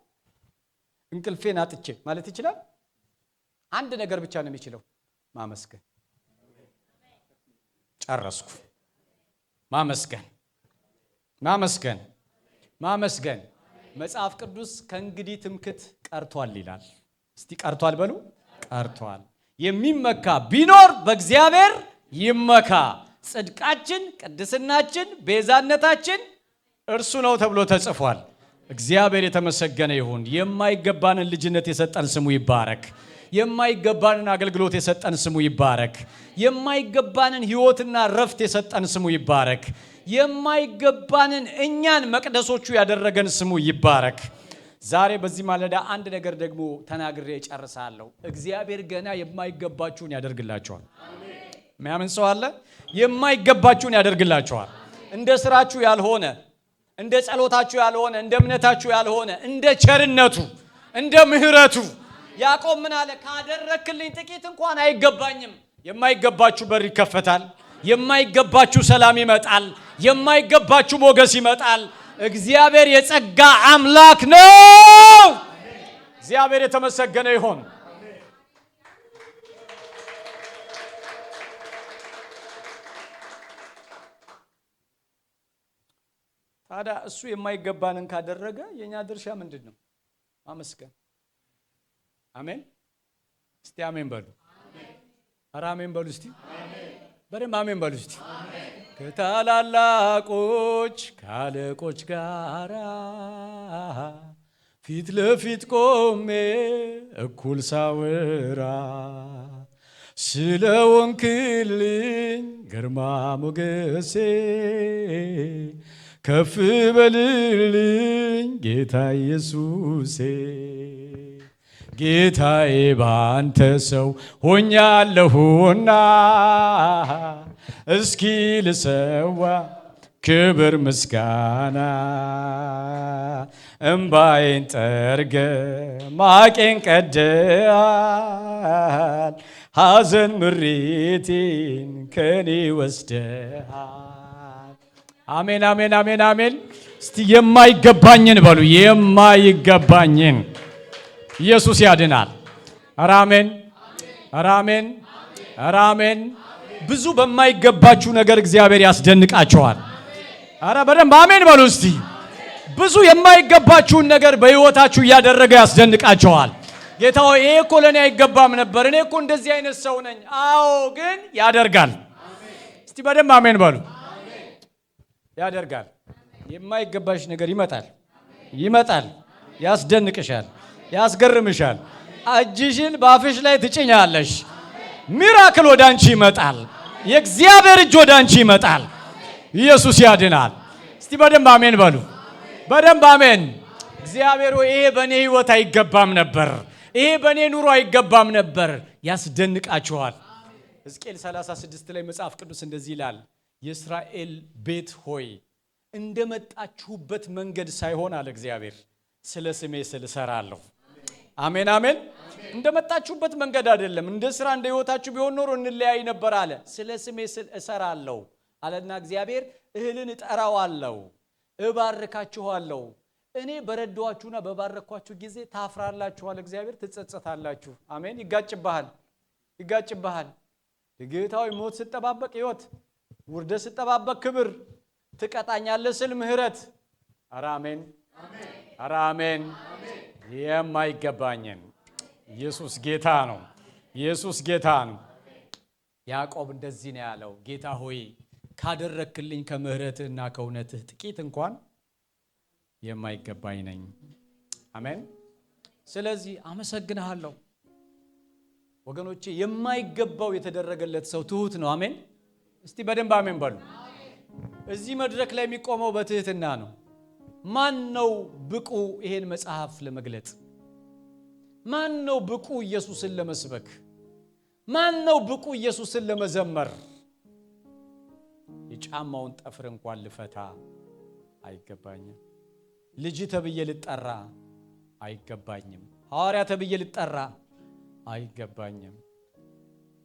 እንቅልፌን አጥቼ ማለት ይችላል። አንድ ነገር ብቻ ነው የሚችለው፣ ማመስገን። ጨረስኩ። ማመስገን ማመስገን ማመስገን። መጽሐፍ ቅዱስ ከእንግዲህ ትምክት ቀርቷል ይላል። እስቲ ቀርቷል በሉ። ቀርቷል። የሚመካ ቢኖር በእግዚአብሔር ይመካ። ጽድቃችን፣ ቅድስናችን፣ ቤዛነታችን እርሱ ነው ተብሎ ተጽፏል። እግዚአብሔር የተመሰገነ ይሁን። የማይገባንን ልጅነት የሰጠን ስሙ ይባረክ። የማይገባንን አገልግሎት የሰጠን ስሙ ይባረክ። የማይገባንን ሕይወትና ረፍት የሰጠን ስሙ ይባረክ። የማይገባንን እኛን መቅደሶቹ ያደረገን ስሙ ይባረክ። ዛሬ በዚህ ማለዳ አንድ ነገር ደግሞ ተናግሬ እጨርሳለሁ። እግዚአብሔር ገና የማይገባችሁን ያደርግላችኋል። የሚያምን ሰው አለ? የማይገባችሁን ያደርግላችኋል። እንደ ስራችሁ ያልሆነ፣ እንደ ጸሎታችሁ ያልሆነ፣ እንደ እምነታችሁ ያልሆነ፣ እንደ ቸርነቱ፣ እንደ ምሕረቱ። ያዕቆብ ምን አለ? ካደረክልኝ ጥቂት እንኳን አይገባኝም። የማይገባችሁ በር ይከፈታል። የማይገባችሁ ሰላም ይመጣል። የማይገባችሁ ሞገስ ይመጣል። እግዚአብሔር የጸጋ አምላክ ነው። እግዚአብሔር የተመሰገነ ይሁን። ታዲያ እሱ የማይገባንን ካደረገ የኛ ድርሻ ምንድነው? ማመስገን። አሜን። እስቲ አሜን በሉ። ኧረ አሜን በሉ እስቲ። በደንብ አሜን በሉ እስቲ። ከታላላቆች ካለቆች ጋራ ፊት ለፊት ቆሜ እኩል ሳወራ ስለወንክልኝ ግርማ ሞገሴ ከፍ በልልኝ ጌታ ኢየሱሴ። ጌታዬ ባንተ ሰው ሆኛለሁና እስኪ ልሰዋ ክብር ምስጋና። እምባዬን ጠርገ ማቄን ቀደሃል ሐዘን ምሬቴን ከኔ ወስደሃል። አሜን አሜን አሜን አሜን። እስቲ የማይገባኝን በሉ። የማይገባኝን ኢየሱስ ያድናል። ኧረ አሜን ኧረ አሜን ኧረ አሜን። ብዙ በማይገባችሁ ነገር እግዚአብሔር ያስደንቃቸዋል። ኧረ በደንብ አሜን በሉ እስቲ። ብዙ የማይገባችሁን ነገር በሕይወታችሁ እያደረገ ያስደንቃቸዋል። ጌታ ሆይ ይሄ እኮ ለኔ አይገባም ነበር፣ እኔ እኮ እንደዚህ አይነት ሰው ነኝ። አዎ ግን ያደርጋል። እስቲ በደንብ አሜን በሉ። ያደርጋል። የማይገባሽ ነገር ይመጣል ይመጣል፣ ያስደንቅሻል፣ ያስገርምሻል። እጅሽን በአፍሽ ላይ ትጭኛለሽ። ሚራክል ወደ አንቺ ይመጣል። የእግዚአብሔር እጅ ወደ አንቺ ይመጣል። ኢየሱስ ያድናል። እስቲ በደንብ አሜን በሉ። በደንብ አሜን። እግዚአብሔር ሆይ ይሄ በእኔ ሕይወት አይገባም ነበር፣ ይሄ በእኔ ኑሮ አይገባም ነበር። ያስደንቃችኋል። ሕዝቅኤል 36 ላይ መጽሐፍ ቅዱስ እንደዚህ ይላል፣ የእስራኤል ቤት ሆይ እንደመጣችሁበት መንገድ ሳይሆን አለ እግዚአብሔር ስለ ስሜ ስል እሰራለሁ። አሜን አሜን። እንደመጣችሁበት መንገድ አይደለም። እንደ ስራ እንደ ሕይወታችሁ ቢሆን ኖሮ እንለያይ ነበር አለ። ስለ ስሜ ስል እሰራለሁ አለና እግዚአብሔር እህልን እጠራዋለሁ፣ እባርካችኋለሁ። እኔ በረዳኋችሁና በባረኳችሁ ጊዜ ታፍራላችኋል። እግዚአብሔር ትጸጸታላችሁ። አሜን። ይጋጭብሃል ይጋጭብሃል። ጌታዊ ሞት ስጠባበቅ ሕይወት፣ ውርደት ስጠባበቅ ክብር፣ ትቀጣኛለህ ስል ምህረት። ኧረ አሜን ኧረ አሜን። የማይገባኝን ኢየሱስ ጌታ ነው። ኢየሱስ ጌታ ነው። ያዕቆብ እንደዚህ ነው ያለው፣ ጌታ ሆይ ካደረክልኝ ከምህረትህና ከእውነትህ ጥቂት እንኳን የማይገባኝ ነኝ። አሜን። ስለዚህ አመሰግንሃለሁ። ወገኖቼ የማይገባው የተደረገለት ሰው ትሁት ነው። አሜን። እስቲ በደንብ አሜን በሉ። እዚህ መድረክ ላይ የሚቆመው በትህትና ነው። ማን ነው ብቁ ይሄን መጽሐፍ ለመግለጥ? ማን ነው ብቁ ኢየሱስን ለመስበክ? ማን ነው ብቁ ኢየሱስን ለመዘመር? የጫማውን ጠፍር እንኳን ልፈታ አይገባኝም። ልጅ ተብዬ ልጠራ አይገባኝም። ሐዋርያ ተብዬ ልጠራ አይገባኝም።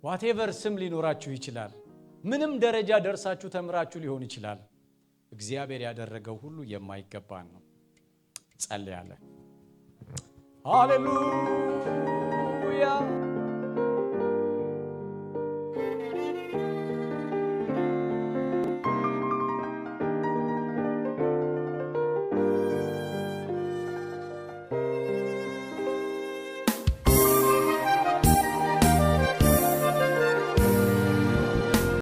ዋቴቨር ስም ሊኖራችሁ ይችላል። ምንም ደረጃ ደርሳችሁ ተምራችሁ ሊሆን ይችላል። እግዚአብሔር ያደረገው ሁሉ የማይገባን ነው። ጸልያለሁ። ሃሌሉያ